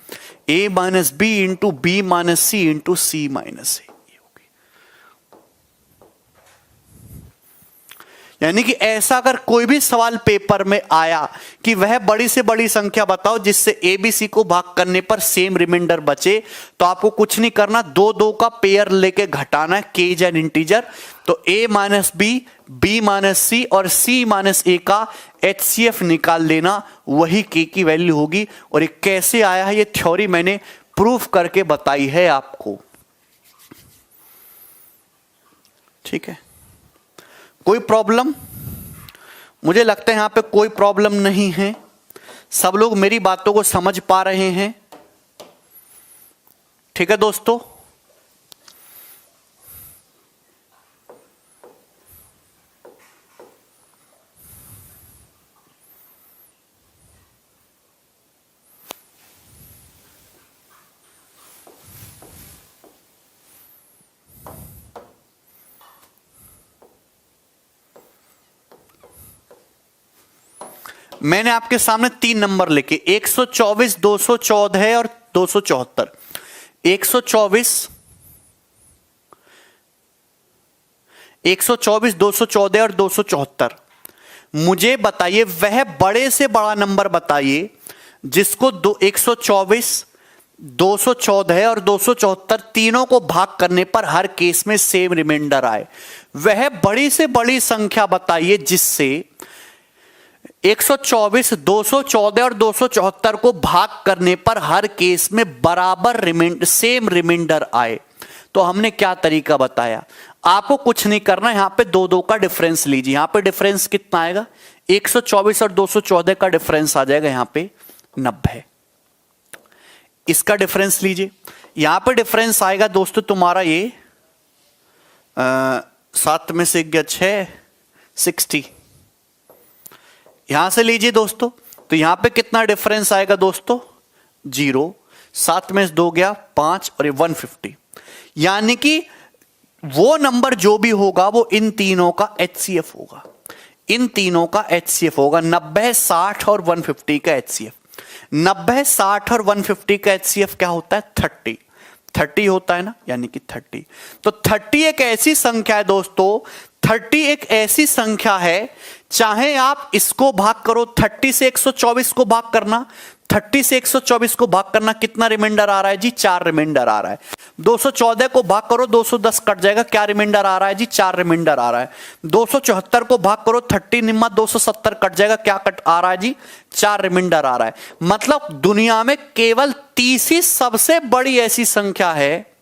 a minus B into B minus C into C minus A. यानी कि ऐसा अगर कोई भी सवाल पेपर में आया कि वह बड़ी से बड़ी संख्या बताओ जिससे ए बी सी को भाग करने पर सेम रिमाइंडर बचे, तो आपको कुछ नहीं करना, दो का पेयर लेके घटाना है, के जेड इंटीजर। तो a minus B, B minus C और c माइनस ए का HCF निकाल लेना, वही k की वैल्यू होगी। और ये कैसे आया है, ये थ्योरी मैंने प्रूफ करके बताई है आपको, ठीक है। कोई प्रॉब्लम, मुझे लगता है यहां पे कोई प्रॉब्लम नहीं है, सब लोग मेरी बातों को समझ पा रहे हैं, ठीक है दोस्तों। मैंने आपके सामने 3 नंबर लिखे, 124, 214 है और 274। 124, 214 और 274। मुझे बताइए वह बड़े से बड़ा नंबर बताइए जिसको 124, 214 और 274 तीनों को भाग करने पर हर केस में सेम रिमाइंडर आए। वह बड़ी से बड़ी संख्या बताइए जिससे 124, 214 और 274 को भाग करने पर हर केस में बराबर सेम रिमाइंडर आए। तो हमने क्या तरीका बताया, आपको कुछ नहीं करना, यहां पे दो का डिफरेंस लीजिए। यहां पे डिफरेंस कितना आएगा, 124 और 214 का डिफरेंस आ जाएगा यहां पे 90। इसका डिफरेंस लीजिए, यहां पे डिफरेंस आएगा दोस्तों तुम्हारा ये 7 में से 6, 60। यहां से लीजिए दोस्तों, तो यहां पे कितना डिफरेंस आएगा दोस्तों, 0, 7 में से 2 गया 5 और ये 150। यानी कि वो नंबर जो भी होगा वो इन तीनों का HCF होगा, इन तीनों का HCF होगा। 90, 60 और 150 का HCF। 90, 60 और 150 का HCF क्या होता है, 30 होता है ना, यानी कि 30। तो 30 एक ऐसी संख्या है दोस्तों, 30 एक ऐसी संख्या है, चाहे आप इसको भाग करो, 30 से 124 को भाग करना, 30 से 124 को भाग करना, कितना रिमाइंडर आ रहा है जी? 4 रिमाइंडर आ रहा है। 214 को भाग करो, 210 कट जाएगा, क्या रिमाइंडर आ रहा है जी? 4 रिमाइंडर आ रहा है। 274 को भाग करो, 30 निम्मा 270 कट जाएगा, क्या कट आ रहा है जी? 4 रिमाइंडर आ रहा है। मतलब दुनिया में केवल 30 ही सबसे बड़ी ऐसी संख्या है,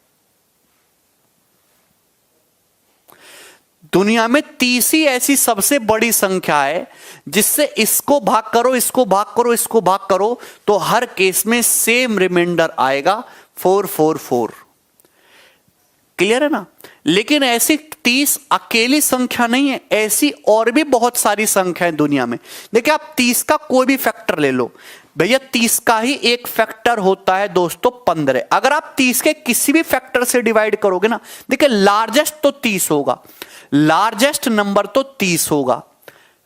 दुनिया में 30 ही ऐसी सबसे बड़ी संख्या है जिससे इसको भाग करो, इसको भाग करो, इसको भाग करो, तो हर केस में सेम रिमाइंडर आएगा 444। क्लियर है ना? लेकिन ऐसी 30 अकेली संख्या नहीं है, ऐसी और भी बहुत सारी संख्या है दुनिया में। देखिए, आप 30 का कोई भी फैक्टर ले लो भैया, 30 का ही एक फैक्टर होता है दोस्तों 15। अगर आप 30 के किसी भी फैक्टर से डिवाइड करोगे ना, देखिए लार्जेस्ट तो 30 होगा, लार्जेस्ट नंबर तो 30 होगा,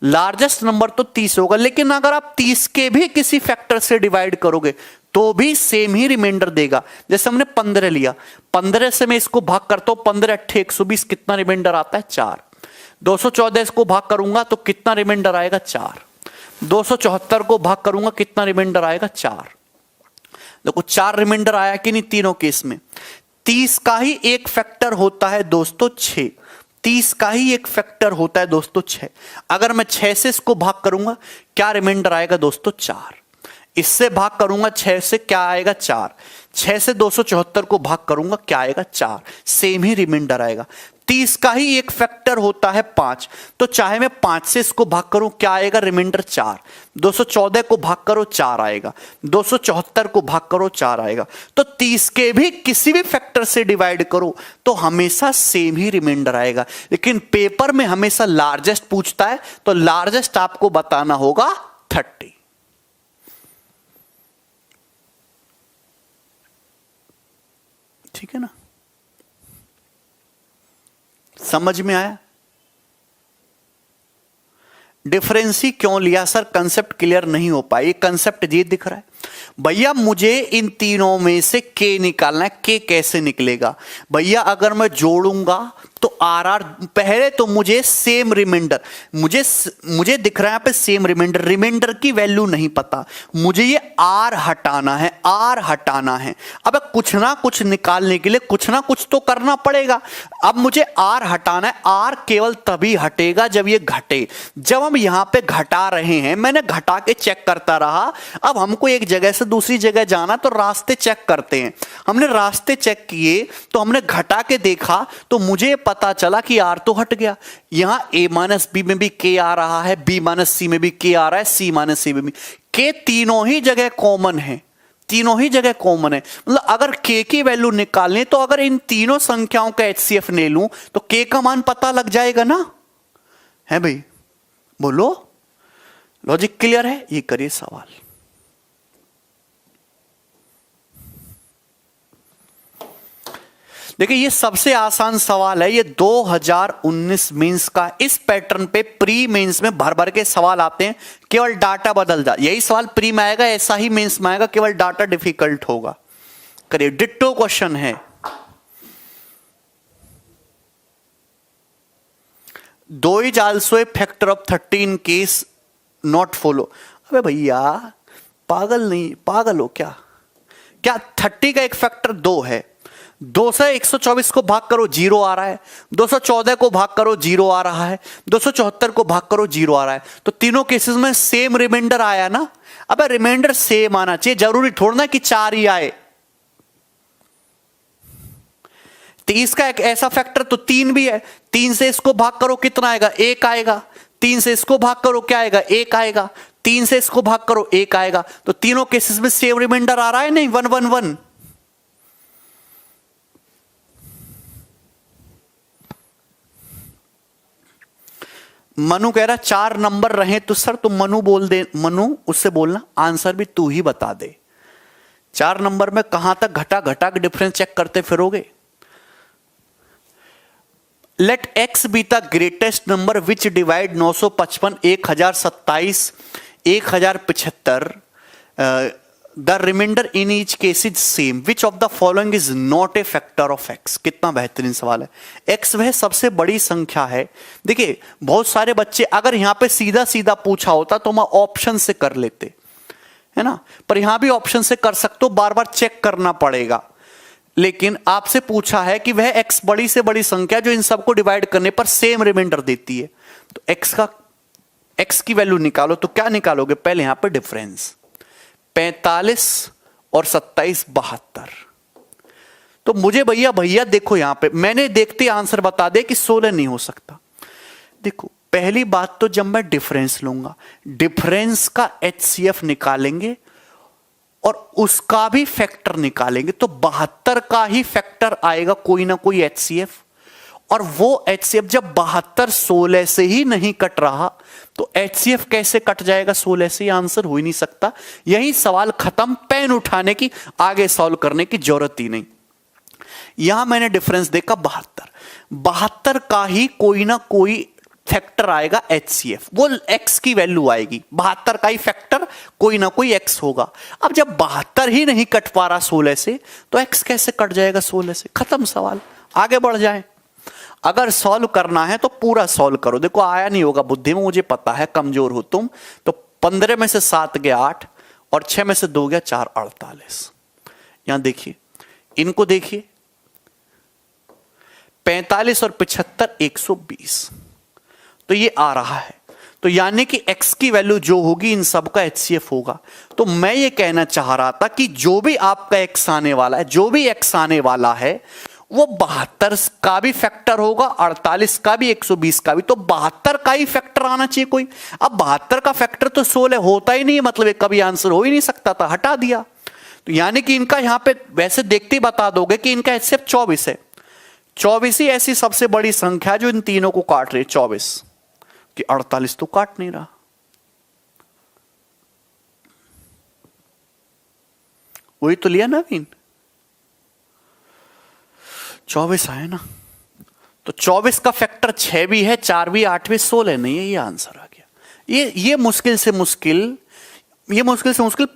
लार्जेस्ट नंबर तो 30 होगा। लेकिन अगर आप 30 के भी किसी फैक्टर से डिवाइड करोगे तो भी सेम ही रिमाइंडर देगा। जैसे हमने 15 लिया, 15 से मैं इसको भाग करता हूं, 15 8 120, कितना रिमाइंडर आता है? 4। 214 इसको भाग करूंगा तो कितना रिमाइंडर आएगा? 4। 274 को भाग करूंगा, कितना रिमाइंडर आएगा? 4। देखो 4 रिमाइंडर आया कि नहीं तीनों केस में। 30 का ही एक फैक्टर होता है दोस्तों 6, 30 का ही एक फैक्टर होता है दोस्तों 6। अगर मैं 6 से इसको भाग करूंगा, क्या रिमाइंडर आएगा दोस्तों? 4। इससे भाग करूंगा 6 से, क्या आएगा? 4। 6 से 274 को भाग करूंगा, क्या आएगा? 4। सेम ही रिमाइंडर आएगा। 30 का ही एक फैक्टर होता है 5, तो चाहे मैं 5 से इसको भाग करूं, क्या आएगा? रिमाइंडर 4। 214 को भाग करो, 4 आएगा। 274 को भाग करो, 4 आएगा। तो 30 के भी किसी भी फैक्टर से डिवाइड करो तो हमेशा सेम ही रिमाइंडर आएगा। लेकिन पेपर में हमेशा लार्जेस्ट पूछता है, तो लार्जेस्ट आपको बताना होगा 30। ठीक है ना? समझ में आया? डिफरेंस ही क्यों लिया सर? कंसेप्ट क्लियर नहीं हो पाया। ये कंसेप्ट ये दिख रहा है भैया, मुझे इन तीनों में से के निकालना है। के कैसे निकलेगा भैया? अगर मैं जोड़ूंगा तो आर पहले तो मुझे सेम रिमाइंडर, मुझे दिख रहा है यहां पे सेम रिमाइंडर, रिमाइंडर की वैल्यू नहीं पता, मुझे ये आर हटाना है, आर हटाना है। अब कुछ ना कुछ निकालने के लिए कुछ ना कुछ तो करना पड़ेगा। अब मुझे आर हटाना है, आर केवल तभी हटेगा जब ये घटे। जब हम यहां पे घटा रहे हैं, मैंने घटा के चेक करता रहा, अब हमको एक जगह से दूसरी जगह जाना तो रास्ते चेक करते हैं। हमने रास्ते चेक किए तो हमने घटा के देखा तो मुझे पता चला कि आर तो हट गया। यहां ए माइनस बी में भी के आ रहा है, बी माइनस सी में भी के आ रहा है, सी माइनस सी में भी के, तीनों ही जगह कॉमन है, तीनों ही जगह कॉमन है। मतलब अगर के की वैल्यू निकालने तो अगर इन तीनों संख्याओं का एचसीएफ ले लूं तो के का मान पता लग जाएगा ना? है भाई? बोलो, लॉजिक क्लियर है? ये करिए सवाल। देखिए ये सबसे आसान सवाल है, ये 2019 मेंस का। इस पैटर्न पे प्री मेंस में भर भर के सवाल आते हैं, केवल डाटा बदल जा, यही सवाल प्री में आएगा, ऐसा ही मेंस में आएगा, केवल डाटा डिफिकल्ट होगा। करिए, डिट्टो क्वेश्चन है। दो is also a factor of 13 case not follow. अबे भैया पागल नहीं, पागल हो क्या? क्या 30 का एक फैक्टर 2 है? 2 से 124 को भाग करो, 0 आ रहा है। 214 को भाग करो, 0 आ रहा है। 274 को भाग करो, 0 आ रहा है। तो तीनों केसेस में सेम रिमाइंडर आया ना? अब रिमाइंडर सेम आना चाहिए, जरूरी थोड़ा ना कि 4 ही आए। 30 का एक ऐसा फैक्टर तो 3 भी है। 3 से इसको भाग करो, कितना आएगा? 1 आएगा। 3 से इसको भाग करो, क्या आएगा? 1 आएगा। 3 से इसको भाग करो, 1 आएगा। तो तीनों केसेस में सेम रिमाइंडर आ रहा है नहीं? 1 1 1। मनु कह रहा 4 नंबर रहे तो सर तुम मनु बोल दे, मनु उससे बोलना आंसर भी तू ही बता दे। 4 नंबर में कहां तक घटा घटा के डिफरेंस चेक करते फिरोगे? Let X be the greatest number which divide 955, 1027, 1075, the remainder in each case is same, which of the following is not a factor of X. कितना बेहतरीन सवाल है। एक्स वह सबसे बड़ी संख्या है। देखिए बहुत सारे बच्चे, अगर यहां पे सीधा सीधा पूछा होता तो मैं ऑप्शन से कर लेते, है ना। पर यहां भी ऑप्शन से कर सकते हो, बार बार चेक करना पड़ेगा। लेकिन आपसे पूछा है कि वह x बड़ी से बड़ी संख्या जो इन सबको डिवाइड करने पर सेम रिमाइंडर देती है, तो x की वैल्यू निकालो। तो क्या निकालोगे, पहले यहां पर डिफरेंस 45 और 27 72। तो मुझे भैया देखो यहां पे मैंने देखते आंसर बता दे कि 16 नहीं हो सकता। देखो पहली बात तो जब मैं डिफरेंस लूंगा, डिफरेंस का HCF निकालेंगे और उसका भी फैक्टर निकालेंगे, तो 72 का ही फैक्टर आएगा कोई ना कोई HCF। और वो HCF जब 72 16 से ही नहीं कट रहा तो HCF कैसे कट जाएगा 16 से, आंसर हो ही नहीं सकता। यही सवाल खत्म, पेन उठाने की, आगे सॉल्व करने की जरूरत ही नहीं। यहां मैंने डिफरेंस देखा 72 का ही कोई ना कोई फैक्टर आएगा HCF, वो x की वैल्यू आएगी। 72 का ही फैक्टर कोई ना कोई x होगा। अब जब 72 ही नहीं कट पा रहा 16 से, तो x कैसे कट जाएगा 16 से, खत्म सवाल, आगे बढ़ जाए। अगर सॉल्व करना है तो पूरा सॉल्व करो। देखो आया नहीं होगा बुद्धि में, मुझे पता है, कमजोर हो तुम। तो 15 में से 7 गया 8 और 6 में से 2 गया 4, 48। यहां देखिए, इनको देखिए, 45 और 75 120, तो ये आ रहा है। तो यानी कि x की वैल्यू जो होगी इन सब का HCF होगा। तो मैं ये कहना चाह रहा था कि जो भी आपका x आने वाला है, जो भी x आने वाला है, वो 72 का भी फैक्टर होगा, 48 का भी, 120 का भी। तो 72 का ही फैक्टर आना चाहिए कोई। अब 72 का फैक्टर तो 16 होता ही नहीं, मतलब कभी आंसर हो ही नहीं सकता था, हटा दिया। तो यानी कि इनका यहां पे वैसे देखते ही बता दोगे कि इनका HCF 24 है। 24 ही ऐसी सबसे बड़ी संख्या जो इन तीनों को काट रही है, 24 कि 48 तो काट नहीं रहा। वही तो लिया नवीन, 24 आया ना। तो 24 का फैक्टर 6 भी है, 4 भी, 8 भी, 16 नहीं है, ये आंसर आ गया। ये मुश्किल से मुश्किल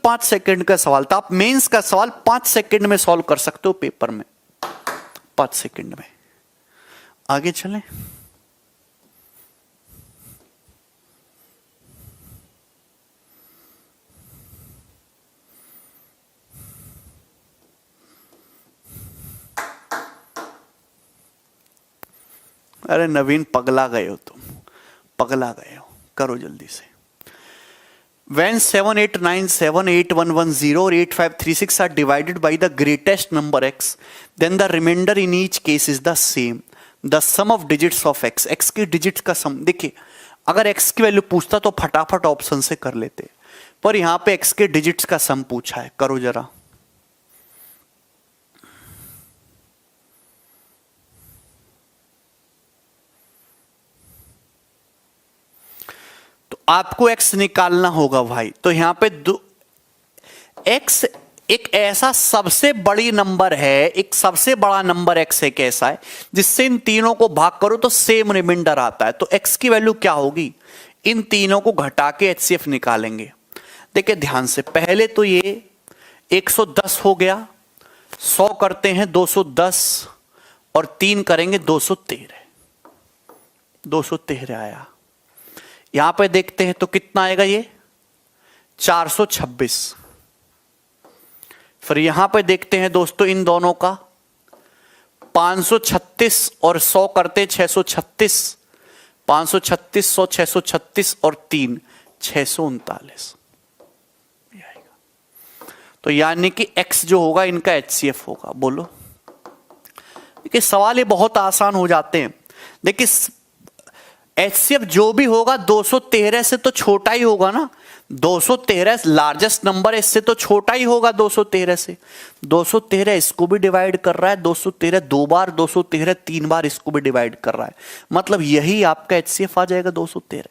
5 सेकंड का सवाल था। आप मेंस का सवाल 5 सेकंड में सॉल्व कर सकते हो पेपर में, 5 सेकंड में। आगे चलें। अरे नवीन पगला गए हो तुम, पगला गए हो, करो जल्दी से। When 7 8 9 7 8 1 1 0 or 8 5 3 6 are divided by the greatest number x, then the remainder in each case is the same. The sum of digits of x, x की डिजिट्स का सम। देखिए अगर x की वैल्यू पूछता तो फटाफट ऑप्शन से कर लेते, पर यहां पे x के डिजिट्स का सम पूछा है, करो जरा। तो आपको x निकालना होगा भाई। तो यहां पे x एक ऐसा सबसे बड़ी नंबर है, एक सबसे बड़ा नंबर x एक ऐसा है जिससे इन तीनों को भाग करो तो सेम रिमाइंडर आता है। तो x की वैल्यू क्या होगी, इन तीनों को घटा के HCF निकालेंगे। देखिए ध्यान से, पहले तो ये 110 हो गया, 100 करते हैं 210 और 3 करेंगे 213, 213 आया। यहां पे देखते हैं तो कितना आएगा, ये 426। फिर यहां पे देखते हैं दोस्तों इन दोनों का 536 और 100 करते 636, 536 100 636 और 3 639 आएगा। तो यानी कि x जो होगा इनका HCF होगा। बोलो, देखिए सवाल ये बहुत आसान हो जाते हैं। देखिए HCF जो भी होगा 213 से तो छोटा ही होगा ना, 213 लार्जेस्ट नंबर, इससे तो छोटा ही होगा 213 से। 213 इसको भी डिवाइड कर रहा है, 213 2 बार, 213 3 बार इसको भी डिवाइड कर रहा है, मतलब यही आपका HCF आ जाएगा 213।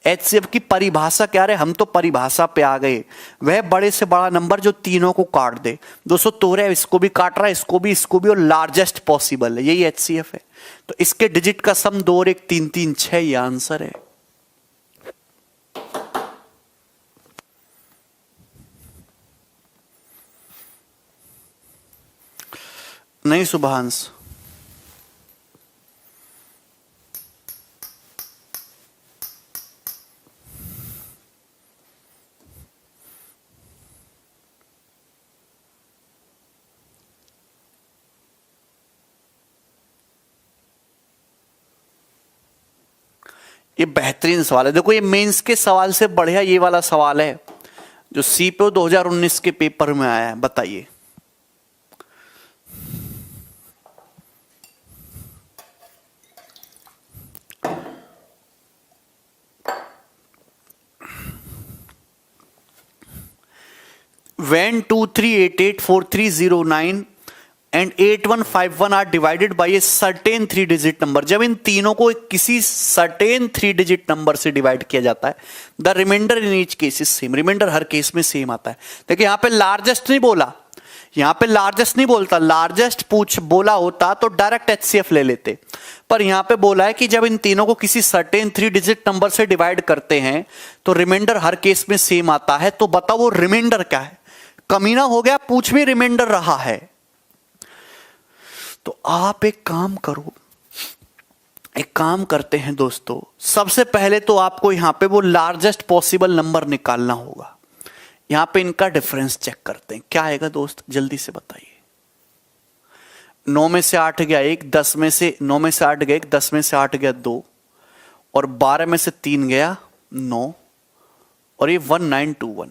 HCF की परिभाषा क्या है, हम तो परिभाषा पे आ गए, वह बड़े से बड़ा नंबर जो तीनों को काट दे। 213 इसको भी काट रहा है, इसको भी और लार्जेस्ट पॉसिबल है, यही HCF है। तो इसके डिजिट का सम 2 और 1 3 3 6, ये आंसर है। नहीं शुभांश, ये बेहतरीन सवाल है। देखो ये मेंस के सवाल से बढ़िया ये वाला सवाल है जो सीपीओ 2019 के पेपर में आया है। बताइए, when 23884309 and 8151 are divided by a certain 3 digit number, जब इन तीनों को किसी certain 3 digit नंबर से डिवाइड किया जाता है, the remainder in each case is same. Remainder हर केस में सेम आता है। देखिए यहां पे लार्जेस्ट नहीं बोला, यहां पे लार्जेस्ट नहीं बोलता, लार्जेस्ट पूछ बोला होता तो डायरेक्ट एचसीएफ ले लेते, पर यहां पे बोला है कि जब इन तीनों को किसी सर्टेन 3 डिजिट नंबर से डिवाइड करते हैं तो रिमाइंडर हर केस में सेम आता है। तो बताओ वो रिमाइंडर क्या है? कमीना हो गया, पूछ भी रिमाइंडर रहा है। तो आप एक काम करो, एक काम करते हैं दोस्तों, सबसे पहले तो आपको यहां पे वो लार्जेस्ट पॉसिबल नंबर निकालना होगा। यहां पे इनका डिफरेंस चेक करते हैं, क्या आएगा दोस्त, जल्दी से बताइए। 9 में से 8 गया 1, 10 में से 9 में से 8 गया 1, 10 में से 8 गया 2, और 12 में से 3 गया 9, और ये 1921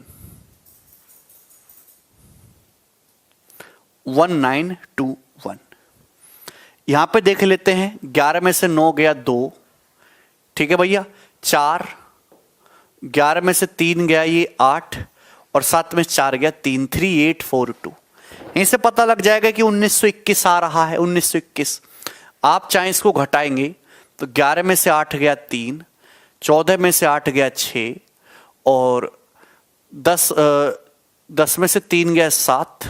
1921। यहां पे देख लेते हैं, 11 में से 9 गया 2, ठीक है भैया, 4, 11 में से 3 गया ये 8, और 7 में 4 गया 3, 3842। यहीं से पता लग जाएगा कि 1921 आ रहा है। 1921 आप चाहे इसको घटाएंगे तो 11 में से 8 गया 3, 14 में से 8 गया 6, और 10 में से 3 गया 7,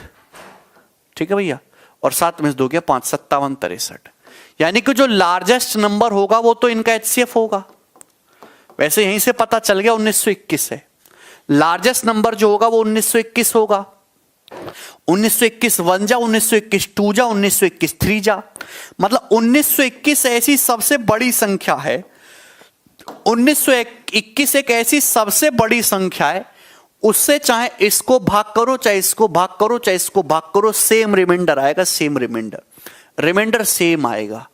ठीक है भैया, और 7 में से 2 गया 5, 57 63। यानी कि जो लार्जेस्ट नंबर होगा वो तो इनका एचसीएफ होगा। वैसे यहीं से पता चल गया 1921 है। लार्जेस्ट नंबर जो होगा वो 1921 होगा। 1921 1 जा, 1921 2 जा, 1921 3 जा, मतलब 1921 ऐसी सबसे बड़ी संख्या है। 1921 एक ऐसी सबसे बड़ी संख्या है, उससे चाहे इसको भाग करो, चाहे इसको भाग करो, चाहे इसको भाग करो, सेम रिमाइंडर आएगा, सेम रिमाइंडर सेम आएगा।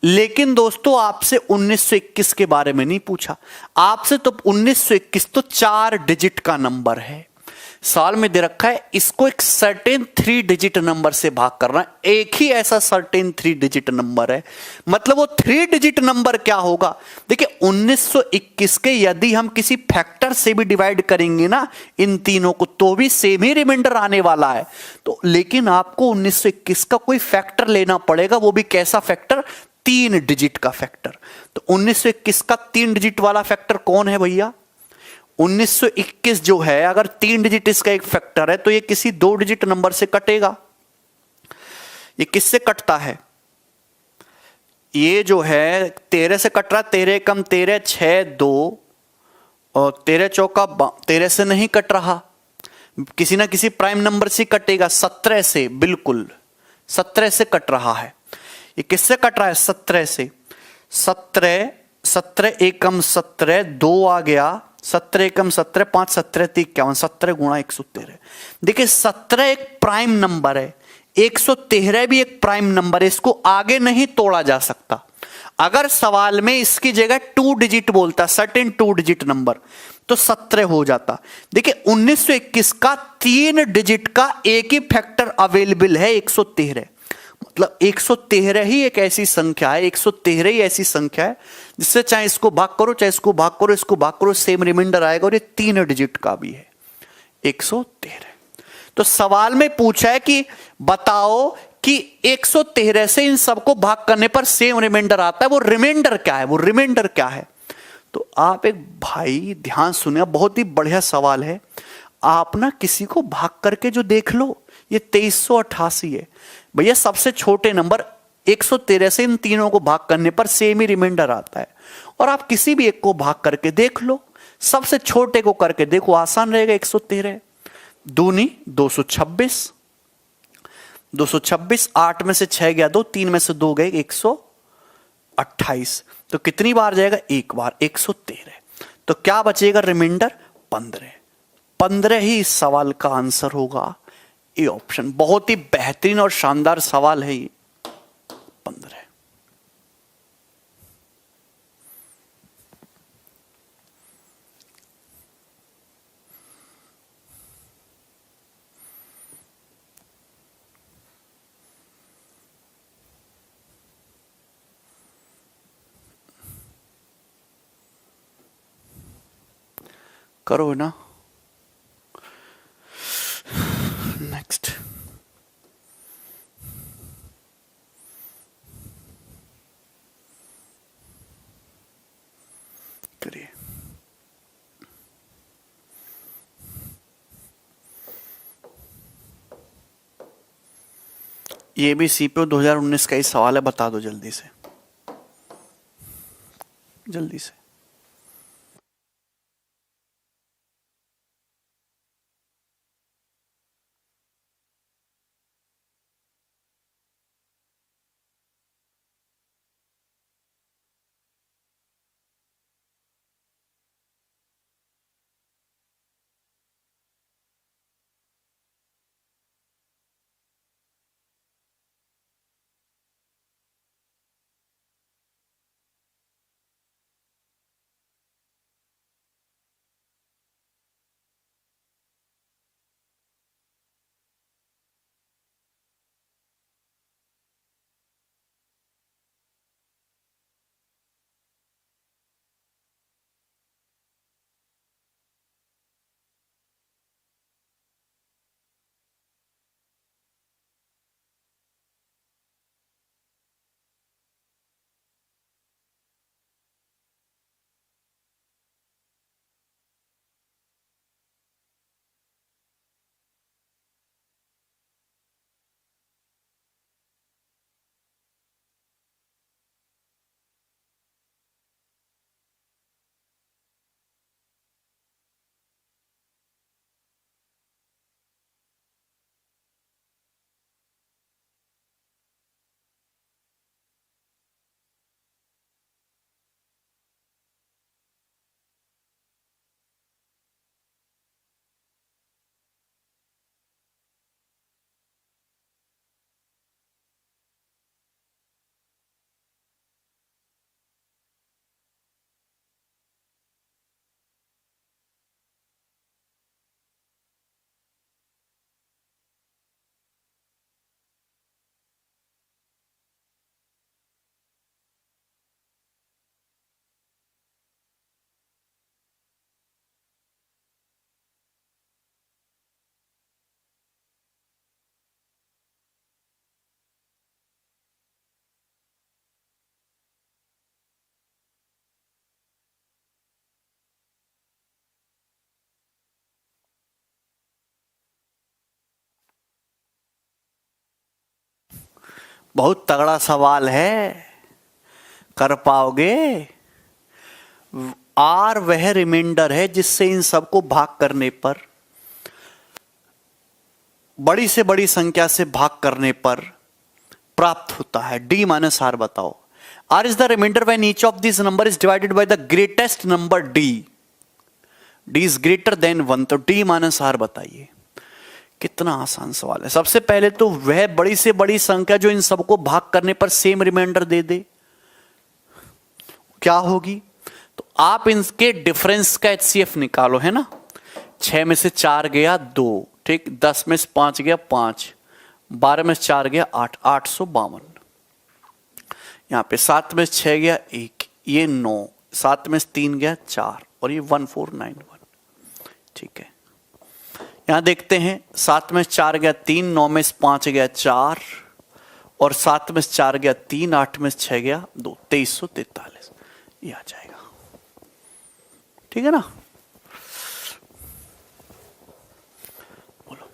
लेकिन दोस्तों आपसे 1921 के बारे में नहीं पूछा, आपसे तो 1921 तो 4 डिजिट का नंबर है, साल में दे रखा है, इसको एक सर्टेन 3 डिजिट नंबर से भाग करना। एक ही ऐसा सर्टेन 3 डिजिट नंबर है, मतलब वो 3 डिजिट नंबर क्या होगा। देखिए 1921 के यदि हम किसी फैक्टर से भी डिवाइड करेंगे ना इन तीनों को, तो भी सेम ही रिमाइंडर आने वाला है। तो लेकिन आपको 1921 का कोई फैक्टर लेना पड़ेगा, वो भी कैसा फैक्टर, 3 डिजिट का फैक्टर। तो 1921 का 3 डिजिट वाला फैक्टर कौन है भैया? 1921 जो है, अगर 3 डिजिट इसका एक फैक्टर है तो ये किसी 2 डिजिट नंबर से कटेगा। ये किससे कटता है? ये जो है 13 से कट रहा, 13 कम 13 6 2, और 13 चौका 13 से नहीं कट रहा, किसी ना किसी प्राइम नंबर से कटेगा। 17 से, बिल्कुल 17 से कट रहा है। ये किससे कट रहा है? 17 से। 17 एकम 17 2 आ गया, 17 एकम 17 5 17 51, 17 गुणा 113। देखिए 17 एक प्राइम नंबर है, 113 भी एक प्राइम नंबर है, इसको आगे नहीं तोड़ा जा सकता। अगर सवाल में इसकी जगह 2 डिजिट बोलता, सर्टेन 2 डिजिट नंबर, तो 17 हो जाता। देखिए 1921 का 3 डिजिट का एक ही फैक्टर अवेलेबल है, 113। मतलब 113 ही एक ऐसी संख्या है, 113 ही ऐसी संख्या है जिससे चाहे इसको भाग करो, चाहे इसको भाग करो, इसको भाग करो, सेम रिमाइंडर आएगा, और ये 3 डिजिट का भी है, 113। तो सवाल में पूछा है कि बताओ कि 113 से इन सबको भाग करने पर सेम रिमाइंडर आता है, वो रिमाइंडर क्या है, वो रिमाइंडर क्या है? तो आप एक भाई ध्यान सुनिए, बहुत ही बढ़िया सवाल है। आप ना किसी को भाग करके जो देख लो, ये 2388 है भैया, सबसे छोटे नंबर 113 से इन तीनों को भाग करने पर सेम ही रिमाइंडर आता है। और आप किसी भी एक को भाग करके देख लो, सबसे छोटे को करके देखो, आसान रहेगा। 113 दूनी 226, 226, 8 में से 6 गया 2, 3 में से 2 गए 128। तो कितनी बार जाएगा? एक बार, 113। तो क्या बचेगा रिमाइंडर? 15। 15 ही इस सवाल का आंसर होगा, ये ऑप्शन। बहुत ही बेहतरीन और शानदार सवाल है ये, 15। करो ना। नेक्स्ट, करिए। ये भी सीपीओ 2019 का ही सवाल है, बता दो जल्दी से, जल्दी से। बहुत तगड़ा सवाल है, कर पाओगे? आर वह रिमाइंडर है जिससे इन सबको भाग करने पर, बड़ी से बड़ी संख्या से भाग करने पर प्राप्त होता है। डी माइनस आर बताओ। आर is the remainder when each of this number is divided by the greatest number D. D is greater than 1, तो डी माइनस आर बताइए। कितना आसान सवाल है। सबसे पहले तो वह बड़ी से बड़ी संख्या जो इन सबको भाग करने पर सेम रिमाइंडर दे दे, क्या होगी? तो आप इनके डिफरेंस का एचसीएफ निकालो, है ना। 6 में से 4 गया 2, ठीक। 10 में से 5 गया 5, 12 में से 4 गया 8, 852। यहां पे 7 में से 6 गया 1, ये 9, 7 में से 3 गया 4, और ये 1491, ठीक है। यहां देखते हैं, 7 में से 4 गया 3, 9 में से 5 गया 4, और 7 में से 4 गया 3, 8 में से 6 गया 2, 2343, ये आ जाएगा, ठीक है ना। बोलो।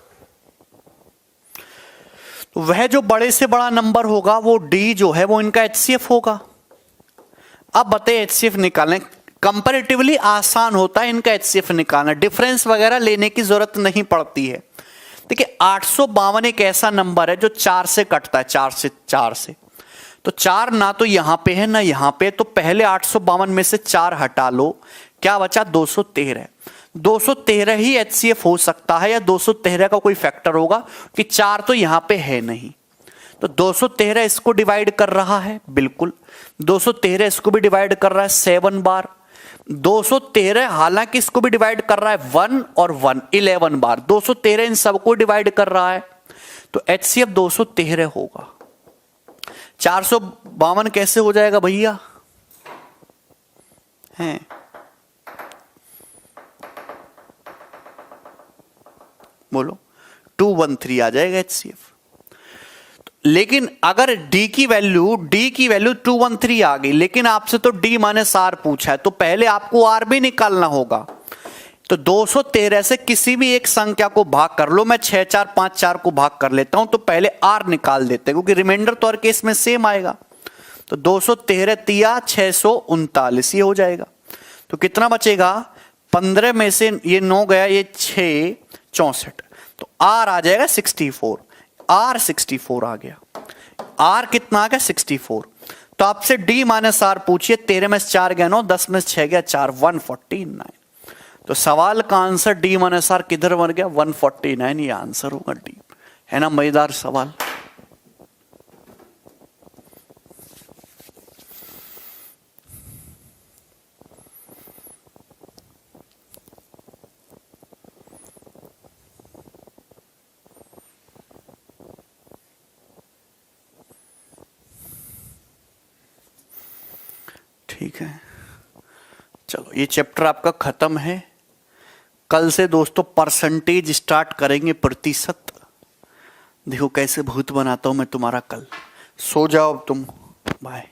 तो वह जो बड़े से बड़ा नंबर होगा वो डी जो है वो इनका एचसीएफ होगा। अब बताइए एचसीएफ निकालने कंपैरेटिवली आसान होता है इनका एचसीएफ निकालना, डिफरेंस वगैरह लेने की जरूरत नहीं पड़ती है। देखिए 852 एक ऐसा नंबर है जो 4 से कटता है, 4 से। तो 4 ना तो यहां पे है ना यहां पे, तो पहले 852 में से 4 हटा लो, क्या बचा? 213। 213 ही एचसीएफ हो सकता है, या 213 का कोई फैक्टर होगा कि 4 तो यहां पे है नहीं। तो 213 इसको डिवाइड कर रहा है, बिल्कुल। 213 इसको भी डिवाइड कर रहा है 7 बार। 213 हालांकि इसको भी डिवाइड कर रहा है 1 और 1 11 बार। 213 इन सबको डिवाइड कर रहा है, तो एचसीएफ 213 होगा। 452 कैसे हो जाएगा भैया? हैं बोलो 213 आ जाएगा HCF। लेकिन अगर D की वैल्यू 213 आ गई, लेकिन आपसे तो D माइनस R पूछा है, तो पहले आपको R भी निकालना होगा। तो 213 से किसी भी एक संख्या को भाग कर लो, मैं 6 4 5 4 को भाग कर लेता हूं, तो पहले R निकाल देते हैं, क्योंकि रिमाइंडर तो हर केस में सेम आएगा। तो 213 तिया 639 ये हो जाएगा। तो कितना बचेगा, 15 में से ये 9 गया, ये 6 64, तो R आ जाएगा 64। R 64 आ गया। R कितना आ गया 64। तो आपसे D माइनस R पूछिए, 13 में से 4 गया 9, 10 में से 6 गया 4, 149। तो सवाल का आंसर D माइनस R किधर बन गया, 149 ये आंसर होगा D। है ना मजेदार सवाल। ठीक है, चलो ये चैप्टर आपका खत्म है। कल से दोस्तों परसेंटेज स्टार्ट करेंगे, प्रतिशत। देखो कैसे भूत बनाता हूं मैं तुम्हारा कल। सो जाओ अब तुम, बाय।